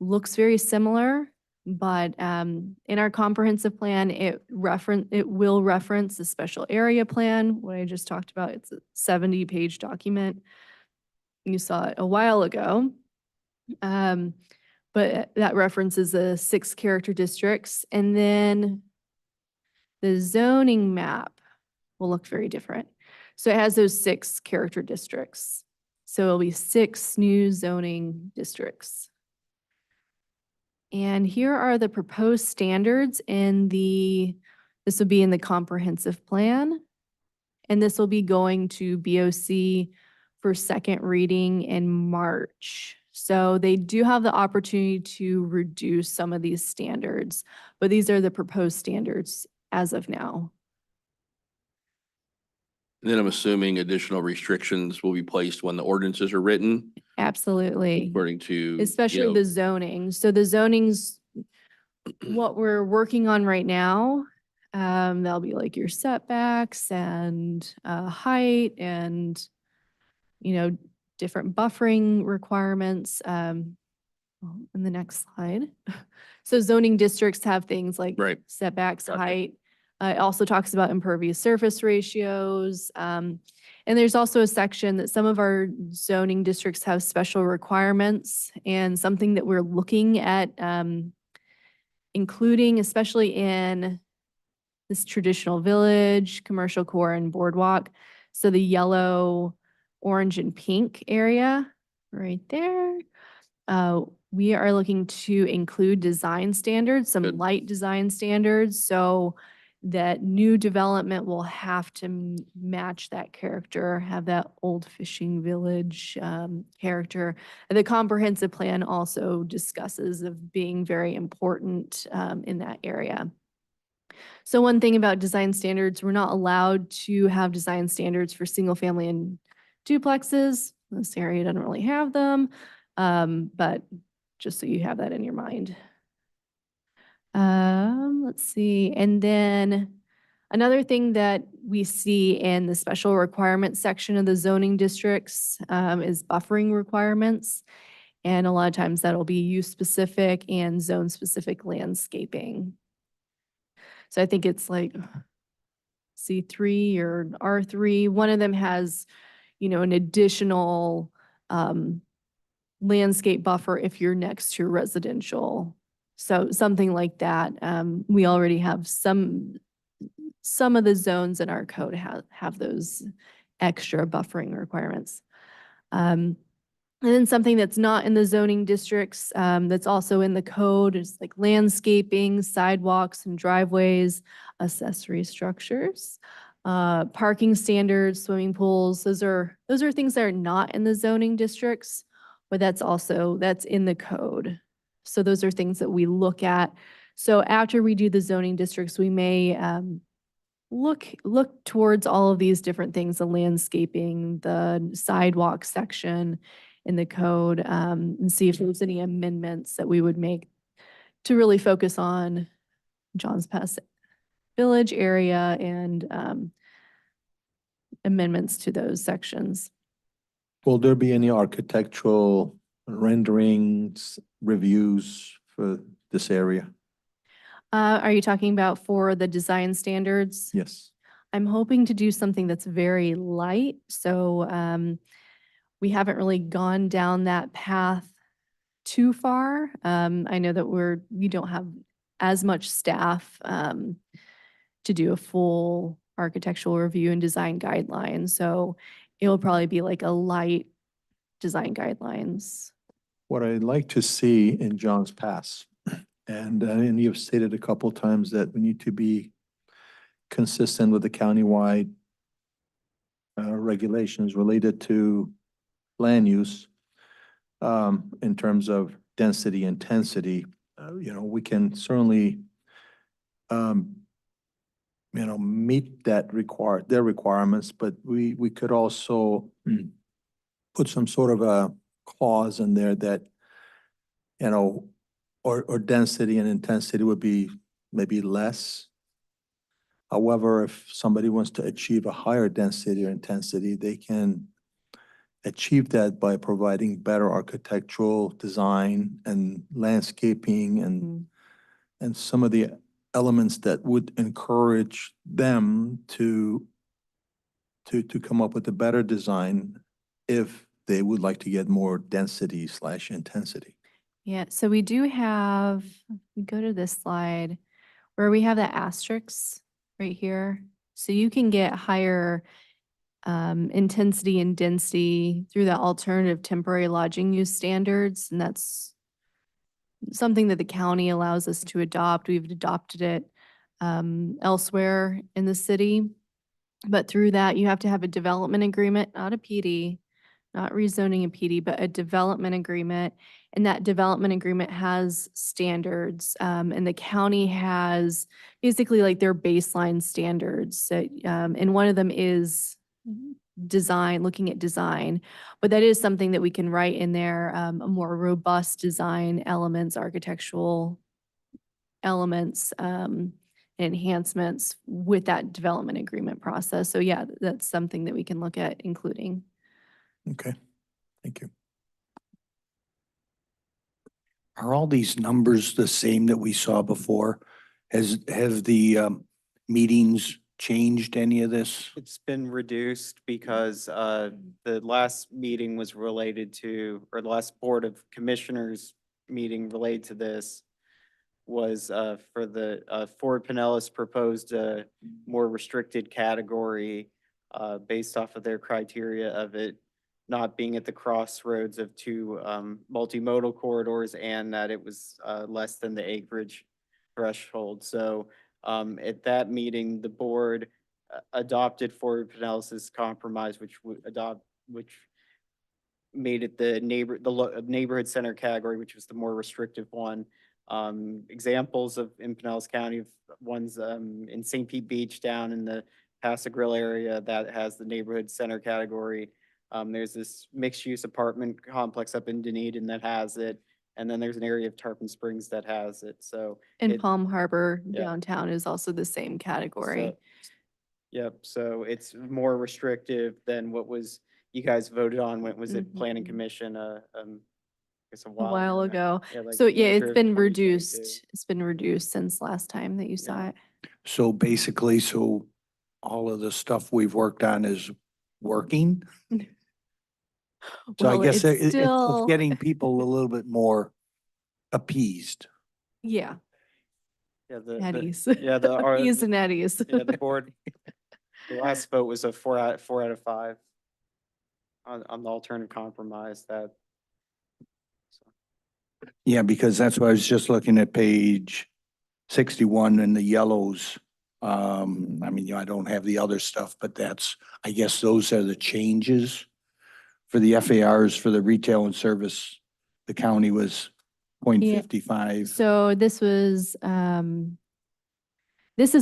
looks very similar. But in our comprehensive plan, it will reference the special area plan, what I just talked about. It's a 70-page document. You saw it a while ago. But that references the 6 character districts. And then the zoning map will look very different. So it has those 6 character districts. So it'll be 6 new zoning districts. And here are the proposed standards this will be in the comprehensive plan. And this will be going to BOC for second reading in March. So they do have the opportunity to reduce some of these standards, but these are the proposed standards as of now. And then I'm assuming additional restrictions will be placed when the ordinances are written Absolutely. according to, you Especially know, the zoning. So the zoning's what we're working on right now. That'll be like your setbacks and height and, you know, different buffering requirements. In the next slide. So zoning districts have things like Right. setbacks, Gotcha. height. It also talks about impervious surface ratios. And there's also a section that some of our zoning districts have special requirements, and something that we're looking at including, especially in this traditional village, commercial core, and boardwalk. So the yellow, orange, and pink area right there. We are looking to include design standards, some Good. light design standards, so that new development will have to match that character, have that old fishing village character. And the comprehensive plan also discusses of being very important in that area. So one thing about design standards, we're not allowed to have design standards for single family and duplexes. This area doesn't really have them, but just so you have that in your mind. Let's see. And then another thing that we see in the special requirements section of the zoning districts is buffering requirements. And a lot of times that'll be use specific and zone specific landscaping. So I think it's like C3 or R3. One of them has, you know, an additional landscape buffer if you're next to residential. So something like that. We already have some of the zones in our code have those extra buffering requirements. And then something that's not in the zoning districts, that's also in the code is like landscaping, sidewalks and driveways, accessory structures, parking standards, swimming pools. Those are things that are not in the zoning districts, but that's in the code. So those are things that we look at. So after we do the zoning districts, we may look towards all of these different things, the landscaping, the sidewalk section in the code, and see if there's any amendments that we would make to really focus on Johns Pass Village area and amendments to those sections. Will there be any architectural renderings, reviews for this area? Are you talking about for the design standards? Yes. I'm hoping to do something that's very light. So we haven't really gone down that path too far. I know that we don't have as much staff to do a full architectural review and design guidelines. So it'll probably be like a light design guidelines. What I'd like to see in Johns Pass, and you've stated a couple of times that we need to be consistent with the countywide regulations related to land use in terms of density, intensity. You know, we can certainly you know, meet their requirements, but we could also put some sort of a clause in there that, you know, or density and intensity would be maybe less. However, if somebody wants to achieve a higher density or intensity, they can achieve that by providing better architectural design and landscaping and some of the elements that would encourage them to come up with a better design if they would like to get more density / intensity. Yeah, so we do have, we go to this slide where we have the asterisks right here. So you can get higher intensity and density through the alternative temporary lodging use standards. And that's something that the county allows us to adopt. We've adopted it elsewhere in the city. But through that, you have to have a development agreement, not a PD, not rezoning and PD, but a development agreement. And that development agreement has standards, and the county has basically like their baseline standards. That, and one of them is design, looking at design, but that is something that we can write in there, a more robust design elements, architectural elements, enhancements with that development agreement process. So yeah, that's something that we can look at including. Okay, thank you. Are all these numbers the same that we saw before? Have the meetings changed any of this? It's been reduced because the last meeting was related to, or the last Board of Commissioners meeting related to this was for the Ford Pinellas proposed a more restricted category based off of their criteria of it not being at the crossroads of two multimodal corridors and that it was less than the acreage threshold. So at that meeting, the board adopted Ford Pinellas's compromise, which made it the neighborhood center category, which was the more restrictive one. Examples of in Pinellas County of ones in St. Pete Beach down in the Paso Grill area that has the neighborhood center category. There's this mixed use apartment complex up in Dunedin that has it. And then there's an area of Tarpon Springs that has it. So And it- Palm Harbor yeah. downtown is also the same category. So- Yep, so it's more restrictive than what was, you guys voted on when it was at Planning Mhm. Commission, I guess A while now. ago. Yeah, like So yeah, winter it's of been 2022. reduced. It's been reduced since last time that you saw Yeah. it. So basically, so all of the stuff we've worked on is working? So I Well, guess it's it's still, getting people a little bit more appeased. yeah, Yeah, the, Eddies. yeah, the E's and Eddies. yeah, the board, the last vote was a 4 out of 5 on the alternative compromise that. Yeah, because that's why I was just looking at page 61 in the yellows. I mean, you know, I don't have the other stuff, but that's, I guess those are the changes for the FARs for the retail and service. The county was 0.55. So this is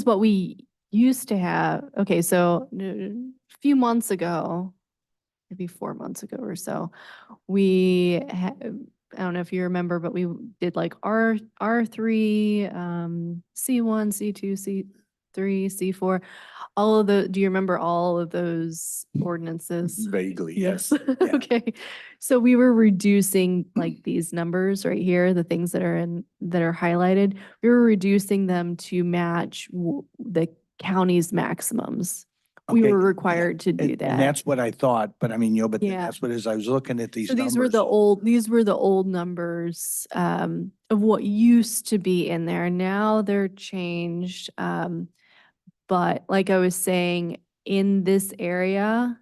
what we used to have. Okay, so a few months ago, maybe 4 months ago or so, we had, I don't know if you remember, but we did like R3, C1, C2, C3, C4, all of do you remember all of those ordinances? Vaguely, yes. Yeah. Okay, so we were reducing like these numbers right here, the things that are highlighted. We were reducing them to match the county's maximums. We Okay, were yeah. required to do And that. that's what I thought, but I mean, you know, but Yeah. that's what as I was looking at these So numbers. these were the old numbers of what used to be in there. Now they're changed. But like I was saying, in this area,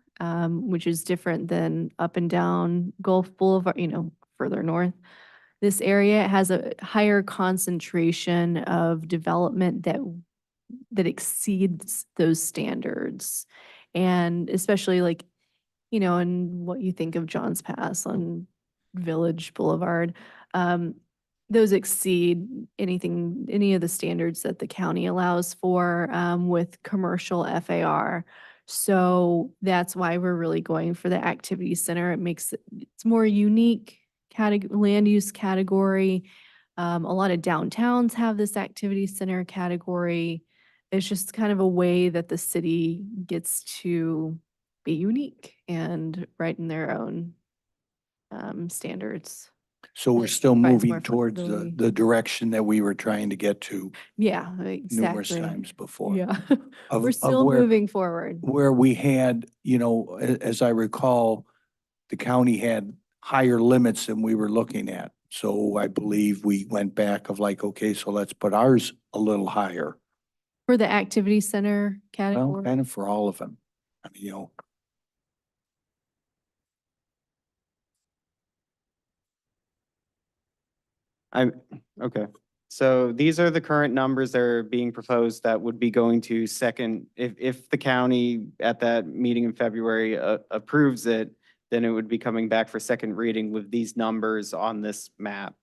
which is different than up and down Gulf Boulevard, you know, further north, this area has a higher concentration of development that exceeds those standards. And especially like, you know, and what you think of John's Pass on Village Boulevard, those exceed any of the standards that the county allows for with commercial FAR. So that's why we're really going for the activity center. It's more unique land use category. A lot of downtowns have this activity center category. It's just kind of a way that the city gets to be unique and write in their own standards. So we're that still provides moving more towards flexibility. the direction that we were trying to get to Yeah, numerous exactly. times before. Yeah, Of- we're of still where- moving forward. Where we had, you know, as I recall, the county had higher limits than we were looking at. So I believe we went back of like, okay, so let's put ours a little higher. For the activity center Well, category. kind of for all of them. I mean, you know, Okay, so these are the current numbers that are being proposed that would be going to second, if the county at that meeting in February approves it, then it would be coming back for second reading with these numbers on this map.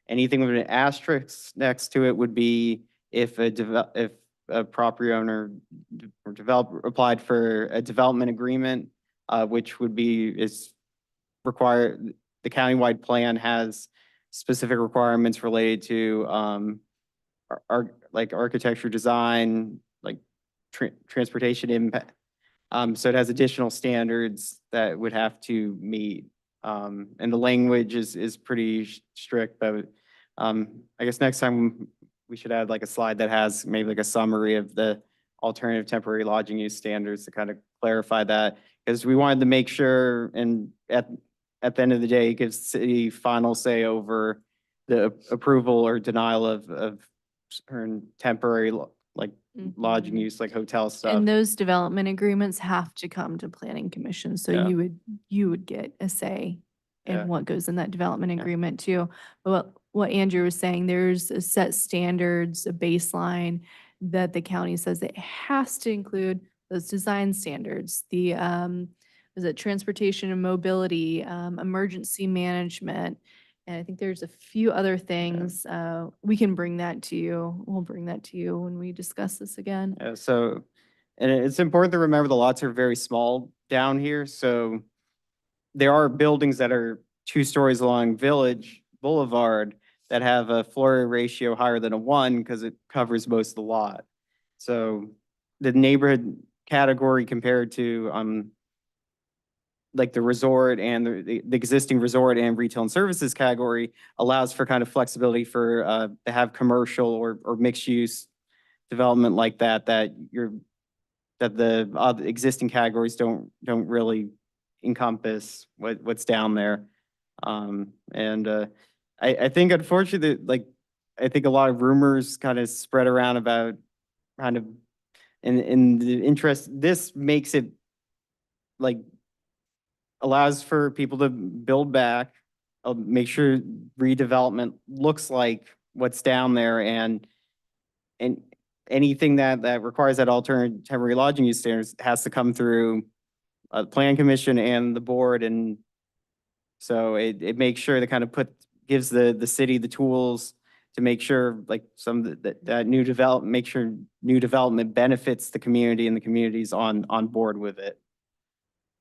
Anything with an asterisk next to it would be if if a property owner or developer applied for a development agreement, which would be, is required, the countywide plan has specific requirements related to, like architecture design, like transportation impact. So it has additional standards that would have to meet. And the language is pretty strict, but, I guess next time we should add like a slide that has maybe like a summary of the alternative temporary lodging use standards to kind of clarify that. Because we wanted to make sure, and at the end of the day, it gives city final say over the approval or denial of certain temporary lodging Mhm. use, like hotel stuff. And those development agreements have to come to planning commission, so Yeah. you would get a say Yeah. in what goes in that development Yeah. agreement too. But what Andrew was saying, there's a set standards, a baseline that the county says it has to include those design standards, the, was it transportation and mobility, emergency management. And I think there's a few other things, we can bring that to you. We'll bring that to you when we discuss this again. So, and it's important to remember the lots are very small down here, so there are buildings that are 2 stories along Village Boulevard that have a floor area ratio higher than a 1 because it covers most of the lot. So the neighborhood category compared to, like the resort and the existing resort and retail and services category allows for kind of flexibility for, to have commercial or mixed use development like that, that the other existing categories don't really encompass what's down there. I think unfortunately, like, I think a lot of rumors kind of spread around about kind of in the interest, this makes it like allows for people to build back, make sure redevelopment looks like what's down there, and anything that requires that alternative temporary lodging use standards has to come through plan commission and the board. And so it makes sure to kind of gives the city the tools to make sure like that new development, make sure new development benefits the community and the community's on board with it.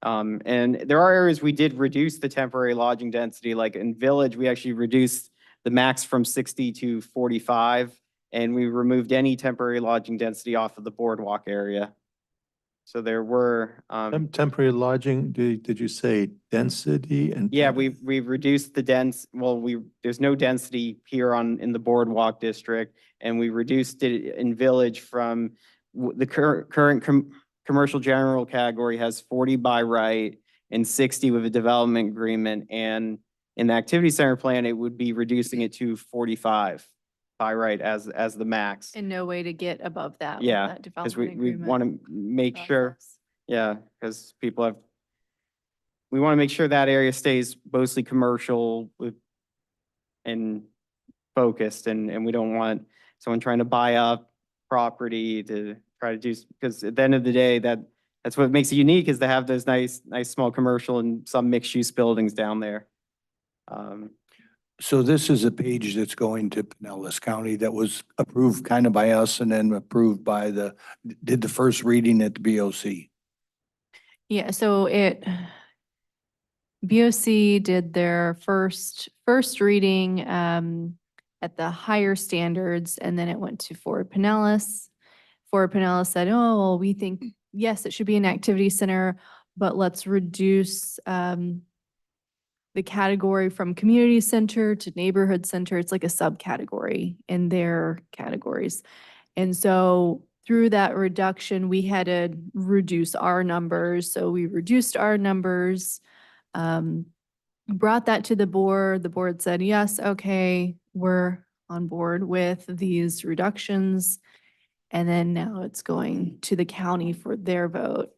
And there are areas we did reduce the temporary lodging density, like in Village, we actually reduced the max from 60 to 45, and we removed any temporary lodging density off of the boardwalk area. So there were, Temporary lodging, did you say density and? yeah, we reduced the there's no density here in the boardwalk district, and we reduced it in Village from the current commercial general category has 40 by right and 60 with a development agreement. And in the activity center plan, it would be reducing it to 45 by right as the max. And no way to get above that. with Yeah, that because development we agreement want to make sure, process. yeah, because we want to make sure that area stays mostly commercial and focused, and we don't want someone trying to buy up property to try to do, because at the end of the day, that's what makes it unique, is to have those nice small commercial and some mixed use buildings down there. So this is a page that's going to Pinellas County that was approved kind of by us and then approved by did the first reading at the BOC. Yeah, so BOC did their first reading at the higher standards, and then it went to Fort Pinellas. Fort Pinellas said, oh, well, we think, yes, it should be an activity center, but let's reduce the category from community center to neighborhood center. It's like a subcategory in their categories. And so through that reduction, we had to reduce our numbers. So we reduced our numbers, brought that to the board. The board said, yes, okay, we're on board with these reductions. And then now it's going to the county for their vote.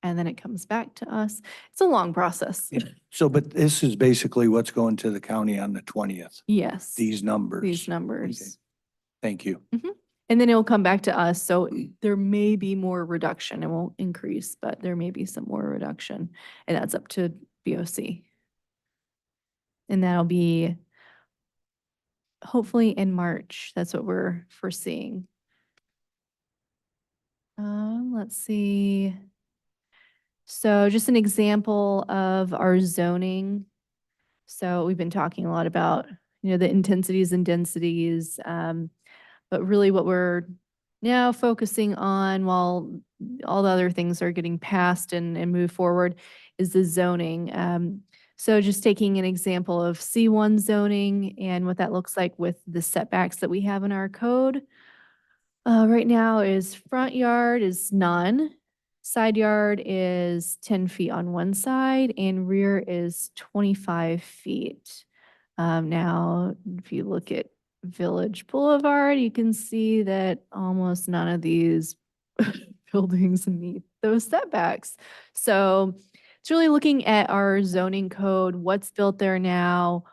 And then it comes back to us. It's a long process. So, but this is basically what's going to the county on the 20th, Yes. these numbers. These numbers. Thank you. And then it'll come back to us. So there may be more reduction. It won't increase, but there may be some more reduction. And that's up to BOC. And that'll be hopefully in March. That's what we're foreseeing. Let's see. So just an example of our zoning. So we've been talking a lot about, the intensities and densities, but really what we're now focusing on while all the other things are getting passed and move forward is the zoning. So just taking an example of C1 zoning and what that looks like with the setbacks that we have in our code. Right now is front yard is none, side yard is 10 feet on one side, and rear is 25 feet. Now, if you look at Village Boulevard, you can see that almost none of these buildings meet those setbacks. So it's really looking at our zoning code, what's built there now,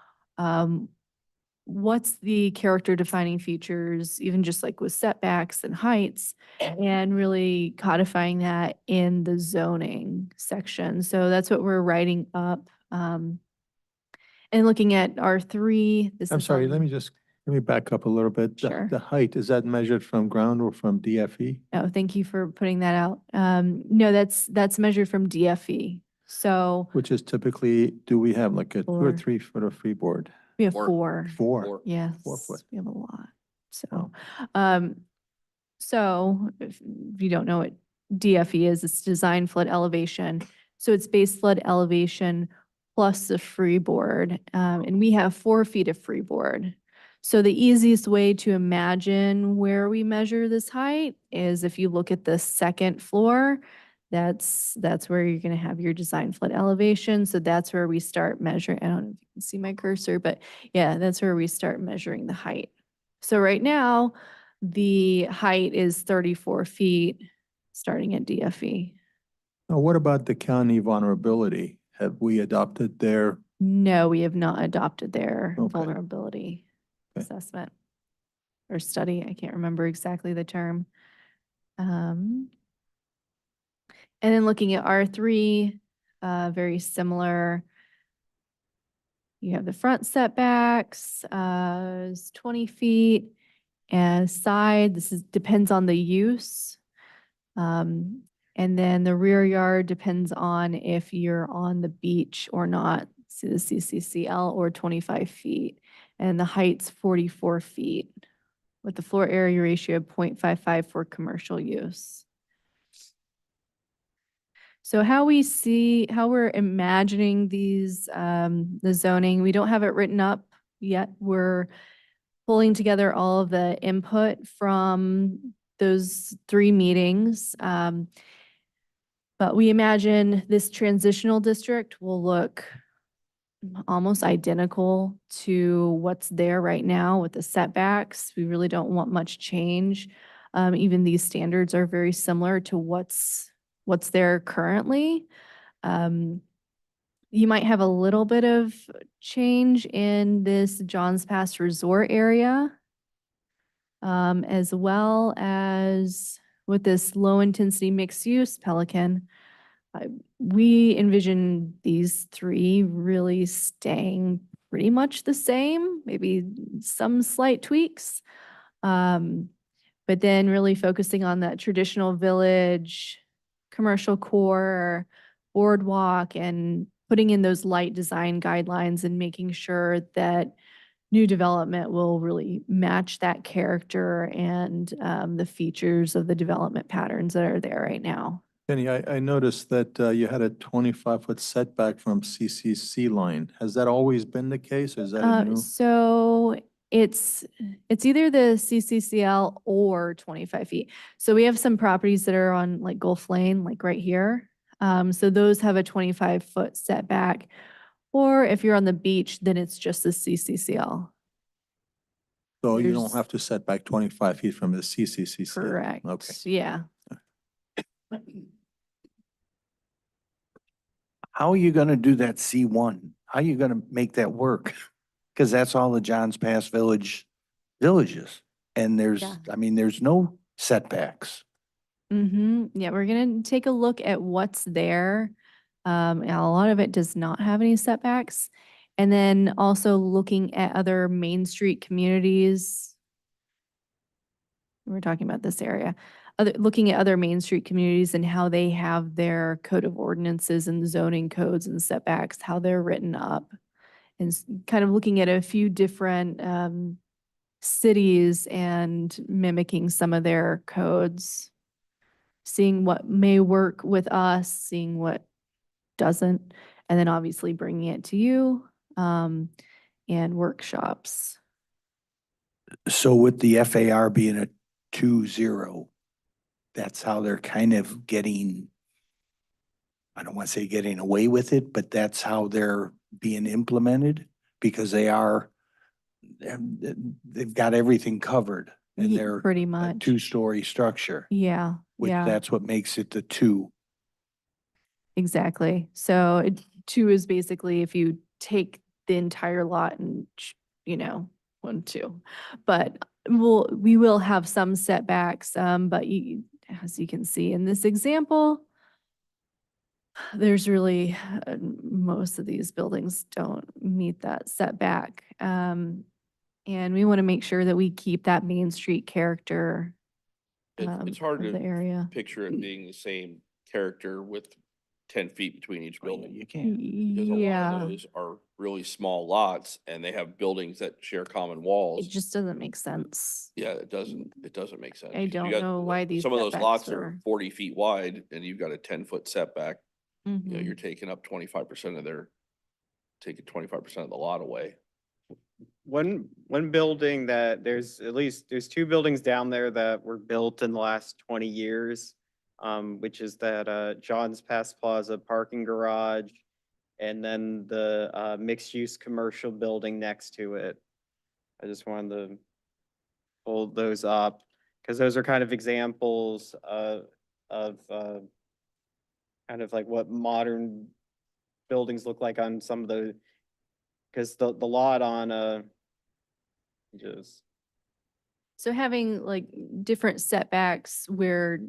what's the character defining features, even just like with setbacks and heights, and really codifying that in the zoning section. So that's what we're writing up. And looking at R3. I'm sorry, let me back up a little bit. Sure. The height, is that measured from ground or from DFE? Oh, thank you for putting that out. No, that's measured from DFE. So Which is typically, do we have like a 2 or 4. 3 foot of freeboard? we have Four. 4. 4. Yes, 4 foot. we have a lot. Oh. So if you don't know what DFE is, it's design flood elevation. So it's base flood elevation plus the freeboard. And we have 4 feet of freeboard. So the easiest way to imagine where we measure this height is if you look at the second floor, that's where you're going to have your design flood elevation. So that's where we start measuring. I don't know if you can see my cursor, but yeah, that's where we start measuring the height. So right now, the height is 34 feet, starting at DFE. Now, what about the county vulnerability? Have we adopted their, No, we have not adopted their Okay. vulnerability Okay. assessment or study. I can't remember exactly the term. And then looking at R3, very similar. You have the front setbacks, is 20 feet, and side, depends on the use. And then the rear yard depends on if you're on the beach or not, see the CCCL, or 25 feet. And the height's 44 feet with the floor area ratio of 0.55 for commercial use. So how we're imagining these, the zoning, we don't have it written up yet. We're pulling together all of the input from those 3 meetings. But we imagine this transitional district will look almost identical to what's there right now with the setbacks. We really don't want much change. Even these standards are very similar to what's there currently. You might have a little bit of change in this Johns Pass Resort area, as well as with this low intensity mixed use Pelican. We envision these 3 really staying pretty much the same, maybe some slight tweaks. But then really focusing on that traditional village, commercial core, boardwalk, and putting in those light design guidelines and making sure that new development will really match that character and the features of the development patterns that are there right now. Kenny, I noticed that you had a 25-foot setback from CCC line. Has that always been the case, or is that a new? So it's either the CCCL or 25 feet. So we have some properties that are on like Gulf Lane, like right here. So those have a 25-foot setback. Or if you're on the beach, then it's just the CCCL. So you don't there's- have to set back 25 feet from the CCC. Correct. Okay. Yeah. How are you gonna do that C1? How are you gonna make that work? Because that's all the Johns Pass villages. and there's, Yeah. I mean, there's no setbacks. Yeah, we're gonna take a look at what's there. And a lot of it does not have any setbacks. And then also looking at other Main Street communities. We're talking about this area. Looking at other Main Street communities and how they have their code of ordinances and zoning codes and setbacks, how they're written up. And kind of looking at a few different cities and mimicking some of their codes. Seeing what may work with us, seeing what doesn't, and then obviously bringing it to you and workshops. So with the FAR being a 2-0, that's how they're kind of getting, I don't want to say getting away with it, but that's how they're being implemented because they've got everything covered and Ye- they're pretty a much. 2-story structure, Yeah, which yeah, that's what makes it the 2. exactly. So 2 is basically if you take the entire lot and, 1, 2. But we will have some setbacks, but as you can see in this example, there's really, most of these buildings don't meet that setback. And we want to make sure that we keep that Main Street character It's hard of the to area. picture it being the same character with 10 feet between each building. You can't. Because a lot Yeah, of those are really small lots and they have buildings that share common walls. it just doesn't make sense. Yeah, it doesn't make sense. I You don't got- know why these Some of those setbacks lots are- are 40 feet wide and you've got a 10-foot setback. Mhm. You're taking up 25% of taking 25% of the lot away. One building that there's 2 buildings down there that were built in the last 20 years. Which is that John's Pass Plaza parking garage and then the mixed-use commercial building next to it. I just wanted to hold those up because those are kind of examples of kind of like what modern buildings look like on some of the, because the lot on just. So having like different setbacks where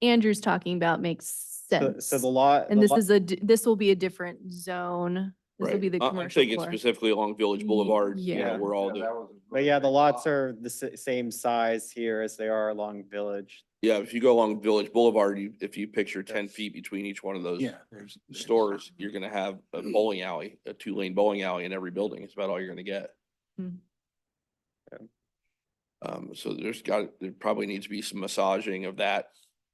Andrew's talking about makes sense. So the lot. And the this lot- is this will be a different zone. This will be the I'm commercial thinking core. specifically along Village Boulevard, yeah. where all But yeah, the lots are the same size here as they are along Village. yeah, if you go along Village Boulevard, if you picture 10 feet between each one of those Yeah, there's. stores, you're gonna have a bowling alley, a 2-lane bowling alley in every building. It's about all you're gonna get. Hmm. So there probably needs to be some massaging of that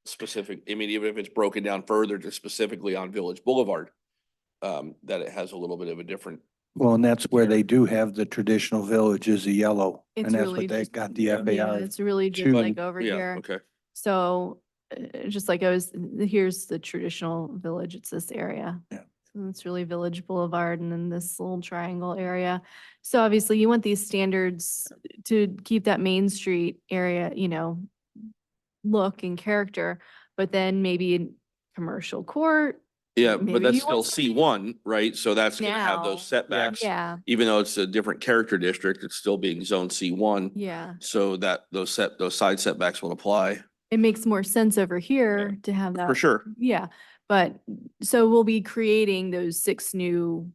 specific, I mean, even if it's broken down further to specifically on Village Boulevard, that it has a little bit of a different, Well, and that's where they do have the traditional village is a yellow, It's and that's really what they just- got the yeah. Yeah, FAR. it's really just two. like over yeah, here. okay. So just like here's the traditional village, it's this area. Yeah. So it's really Village Boulevard and then this little triangle area. So obviously you want these standards to keep that Main Street area, look and character, but then maybe in commercial court. Yeah, Maybe but that's you still want C1, right? So that's gonna have Now. those setbacks. Yeah, Even though it's a different character district, it's still being zone C1. yeah. So that those side setbacks will apply It makes more sense over here to have that. for sure. Yeah, but so we'll be creating those 6 new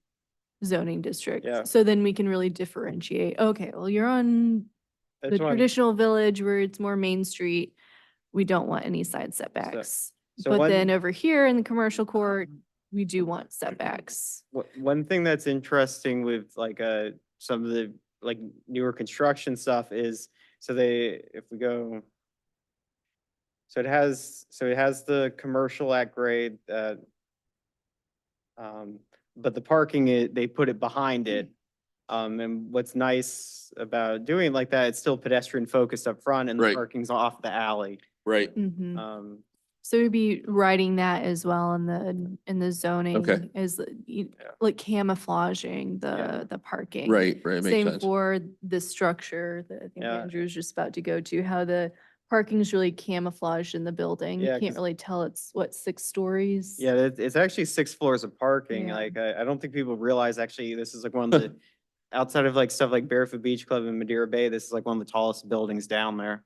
zoning districts. Yeah. So then we can really differentiate, okay, well, you're on the That's why- traditional village where it's more Main Street. We don't want any side setbacks. so But one- then over here in the commercial court, we do want setbacks. One thing that's interesting with like some of the like newer construction stuff is, if we go. So it has the commercial at grade that. But the parking, they put it behind it. And what's nice about doing like that, it's still pedestrian focused up front and the Right. parking's off the alley. Right. Mhm. So we'd be writing that as well in the zoning as like camouflaging the parking. Right, it makes Same sense. for the structure that I think Yeah. Andrew was just about to go to, how the parking's really camouflaged in the building. You Yeah, can't 'cause- really tell it's 6 stories. Yeah, it's actually 6 floors of parking. Yeah. Like, I don't think people realize actually this is like one of the outside of like stuff like Barefoot Beach Club in Madeira Bay, this is like one of the tallest buildings down there.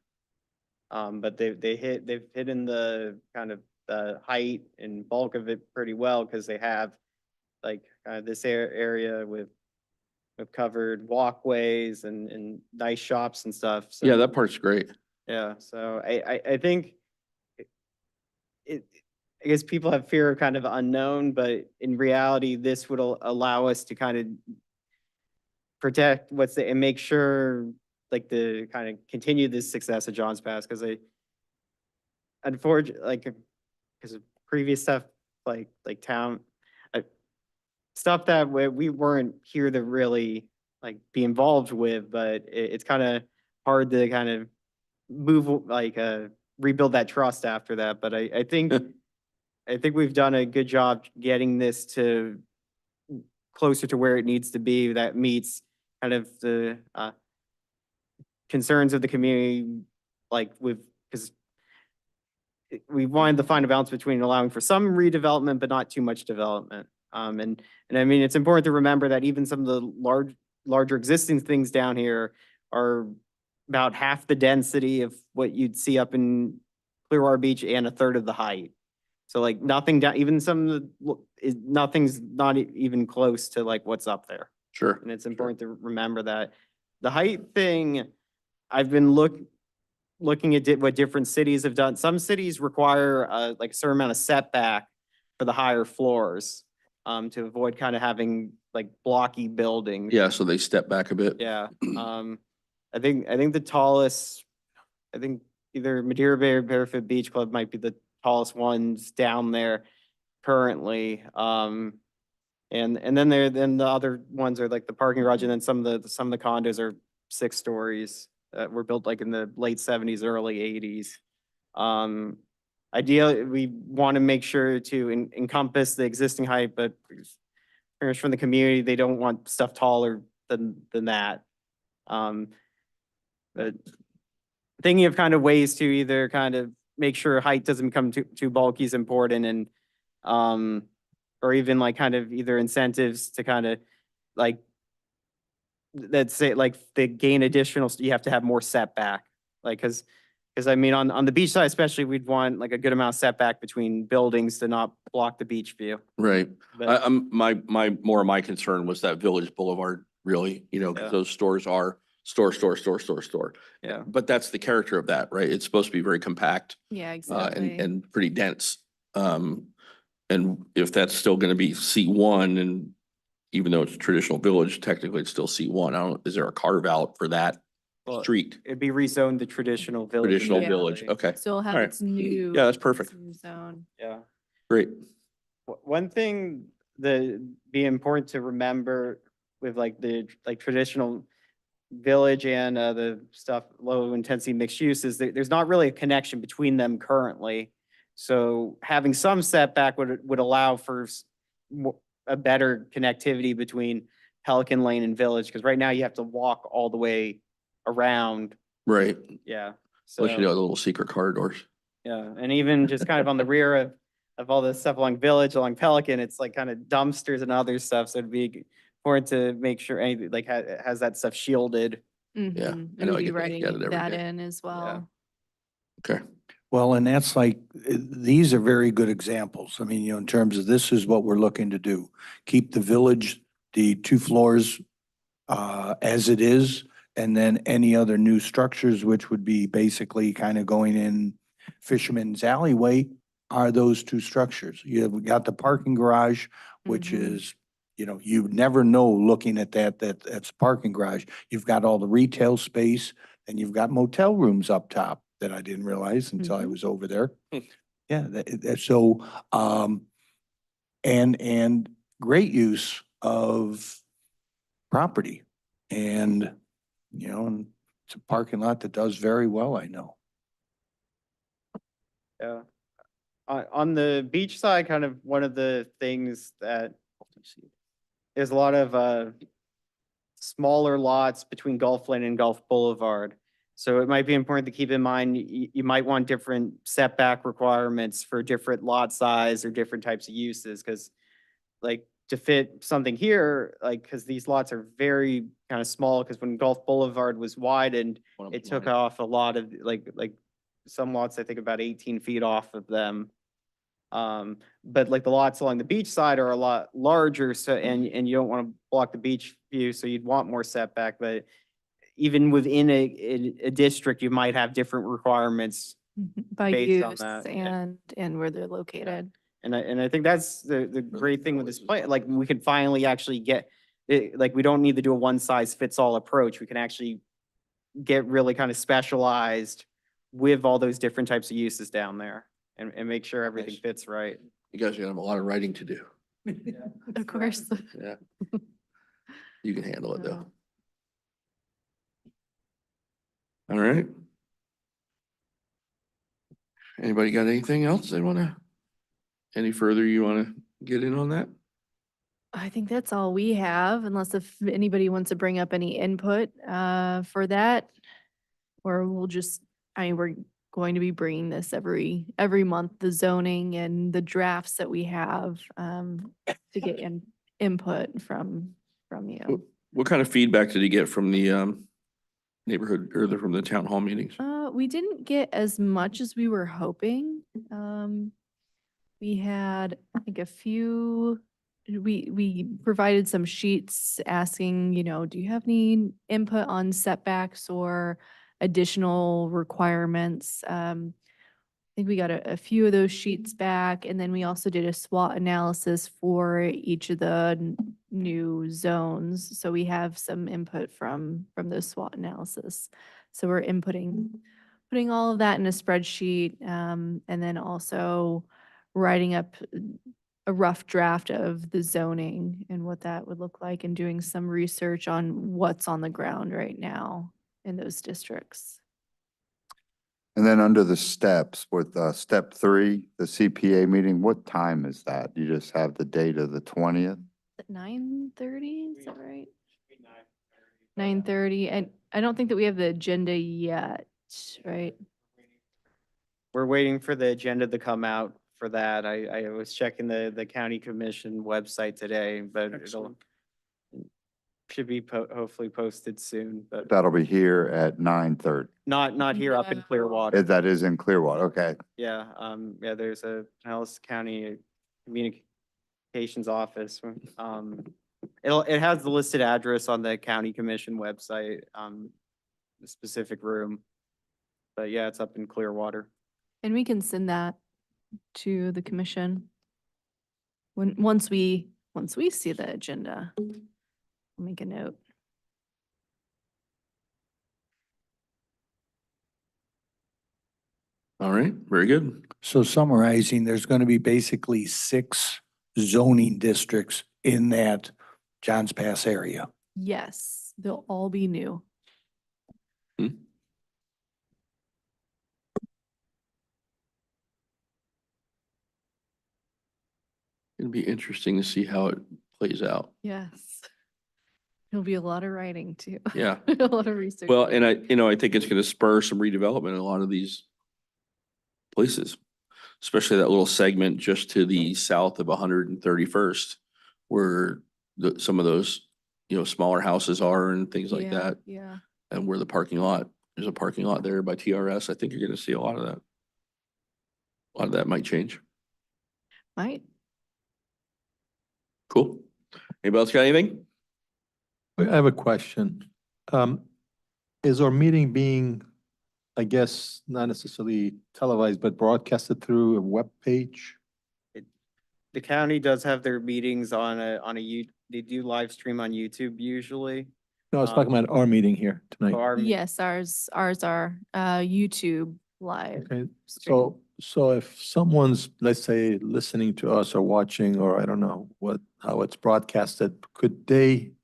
But they've hidden the kind of the height and bulk of it pretty well because they have like this area with covered walkways and nice shops and stuff. So Yeah, that part's great. yeah, so I think I guess people have fear of kind of unknown, but in reality, this would allow us to kind of protect and make sure like the kind of continue this success of John's Pass, because unfortunately, like, because of previous stuff, like town, stuff that we weren't here to really like be involved with, but it's kind of hard to kind of move, like, rebuild that trust after that. But I think, I think we've done a good job getting this to closer to where it needs to be that meets kind of the concerns of the community, like because we wanted to find a balance between allowing for some redevelopment, but not too much development. And I mean, it's important to remember that even some of the larger existing things down here are about half the density of what you'd see up in Clearwater Beach and a third of the height. So like nothing down, even some of the, nothing's not even close to like what's up there. Sure. And it's important to remember that. The height thing, I've been looking at what different cities have done. Some cities require like a certain amount of setback for the higher floors to avoid kind of having like blocky buildings. Yeah, so they step back a bit. Yeah. I think the tallest, I think either Madeira Bay or Barefoot Beach Club might be the tallest ones down there currently. And then then the other ones are like the parking garage, and then some of the condos are 6 stories that were built like in the late 70s, early 80s. Ideally, we want to make sure to encompass the existing height, but pretty much from the community, they don't want stuff taller than that. But thinking of kind of ways to either kind of make sure height doesn't become too bulky is important, and or even like kind of either incentives to kind of like, let's say like they gain additional, you have to have more setback, like because I mean on the beach side especially, we'd want like a good amount of setback between buildings to not block the beach view. Right. But I'm, my concern was that Village Boulevard, really, you know, 'cause Yeah. those stores are store. yeah, But that's the character of that, right? It's supposed to be very compact Yeah, and, exactly. and pretty dense. And if that's still gonna be C1, and even though it's traditional village, technically it's still C1. I don't, is there a carve out for that Well, street? it'd be rezoned to traditional village. Traditional Yeah. village, okay, So it'll have Alright. its new. Yeah, that's perfect. its new Zone. Yeah. great. One thing that be important to remember with like the traditional village and the stuff, low intensity mixed use, is that there's not really a connection between them currently. So having some setback would allow for a better connectivity between Pelican Lane and Village, because right now you have to walk all the way around. Right, Yeah. unless you know So, the little secret corridors. yeah, and even just kind of on the rear of all the stuff along Village, along Pelican, it's like kind of dumpsters and other stuff. So it'd be important to make sure anything like has that stuff shielded. Mhm. I And know I we'll be get writing it every that day. in as well. Okay, Well, and that's like, these are very good examples. I mean, you know, in terms of this is what we're looking to do. Keep the village, the 2 floors as it is, and then any other new structures, which would be basically kind of going in Fisherman's Alleyway, are those 2 structures. You've got the parking garage, which Mhm. is, you know, you never know looking at that's a parking garage. You've got all the retail space, and you've got motel rooms up top that I didn't realize until I Mhm. was over there. Hmm. Yeah, so, and great use of property. And, you know, and it's a parking lot that does very well, I know. Yeah. On the beach side, kind of one of the things that there's a lot of smaller lots between Gulf Lane and Gulf Boulevard. So it might be important to keep in mind, you might want different setback requirements for different lot size or different types of uses, because like to fit something here, like, because these lots are very kind of small, because when Gulf Boulevard was widened, One of it them's took mine. off a lot of, like some lots, I think about 18 feet off of them. But like the lots along the beach side are a lot larger, so, and you don't want to block the beach view, so you'd want more setback, but even within a district, you might have different requirements. By Based on use that, and where they're located. And I think that's the great thing with this plan, like, we could finally actually get, like, we don't need to do a one size fits all approach. We can actually get really kind of specialized with all those different types of uses down there and make sure everything Nice. fits right. You guys are gonna have a lot of writing to do. Of course. Yeah. You can handle it though. All right. Anybody got anything else they wanna, any further you wanna get in on that? I think that's all we have, unless if anybody wants to bring up any input for that. Or we'll just, we're going to be bringing this every month, the zoning and the drafts that we have to get input from you. What kind of feedback did you get from the neighborhood or from the town hall meetings? We didn't get as much as we were hoping. We had, I think, a few, we provided some sheets asking, do you have any input on setbacks or additional requirements? I think we got a few of those sheets back, and then we also did a SWOT analysis for each of the new zones. So we have some input from those SWOT analysis. So we're putting all of that in a spreadsheet, and then also writing up a rough draft of the zoning and what that would look like, and doing some research on what's on the ground right now in those districts. And then under the steps with step 3, the CPA meeting, what time is that? You just have the date of the 20th? 9:30, is that right? 9:30, and I don't think that we have the agenda yet, right? We're waiting for the agenda to come out for that. I was checking the county commission website today, but it'll Excellent. should be hopefully posted soon, but That'll be here at 9:30. not here up in No. Clearwater. That is in Clearwater, okay. Yeah, there's a Pinellas County Communications Office. It has the listed address on the county commission website, the specific room. But yeah, it's up in Clearwater. And we can send that to the commission once we see the agenda. I'll make a note. All right, very good. So summarizing, there's going to be basically 6 zoning districts in that Johns Pass area. Yes, they'll all be new. It'll be interesting to see how it plays out. Yes. It'll be a lot of writing too. Yeah. A lot of research. Well, and I think it's gonna spur some redevelopment in a lot of these places, especially that little segment just to the south of 131st, where some of those, smaller houses are and things like Yeah, that, Yeah. and where there's a parking lot there by TRS. I think you're gonna see a lot of that. A lot of that might change. Might. Cool. Anybody else got anything? I have a question. Is our meeting being, I guess, not necessarily televised, but broadcasted through a web page? The county does have their meetings on they do live stream on YouTube usually. No, I was talking about our meeting here tonight. So our Yes, ours are YouTube live. Okay, stream. so if someone's, let's say, listening to us or watching, or I don't know how it's broadcasted,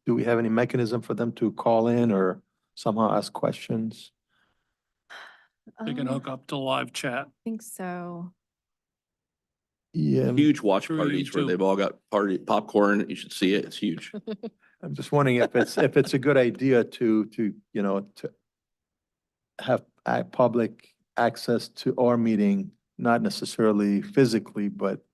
do we have any mechanism for them to call in or somehow ask questions? They can hook up to live chat. I think so. Yeah, Huge watch Through parties where YouTube. they've all got popcorn. You should see it. It's huge. I'm just wondering if it's a good idea to have public access to our meeting, not necessarily physically, but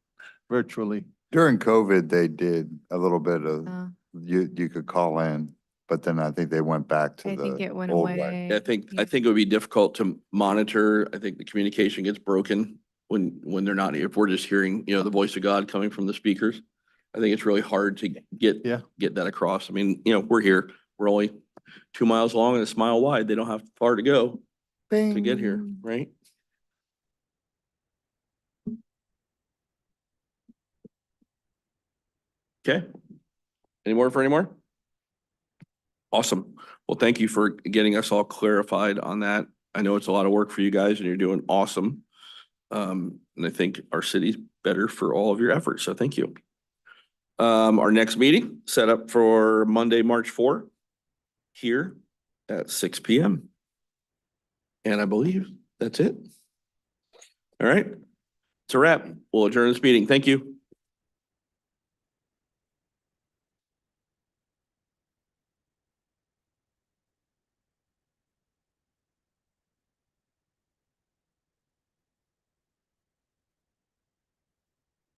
virtually. During COVID, they did a little bit of, Uh, you could call in, but then I think they went back to I think the it went old way. away. I think Yeah. it would be difficult to monitor. I think the communication gets broken when they're not, if we're just hearing, the voice of God coming from the speakers. I think it's really hard to get that across. I mean, we're here, we're only 2 miles long and 1 mile wide. They don't have far to go to get here, Bing. right? Okay. Any more for any more? Awesome. Well, thank you for getting us all clarified on that. I know it's a lot of work for you guys and you're doing awesome. And I think our city's better for all of your efforts, so thank you. Our next meeting set up for Monday, March 4 here at 6 PM. And I believe that's it. All right. It's a wrap. We'll adjourn this meeting. Thank you.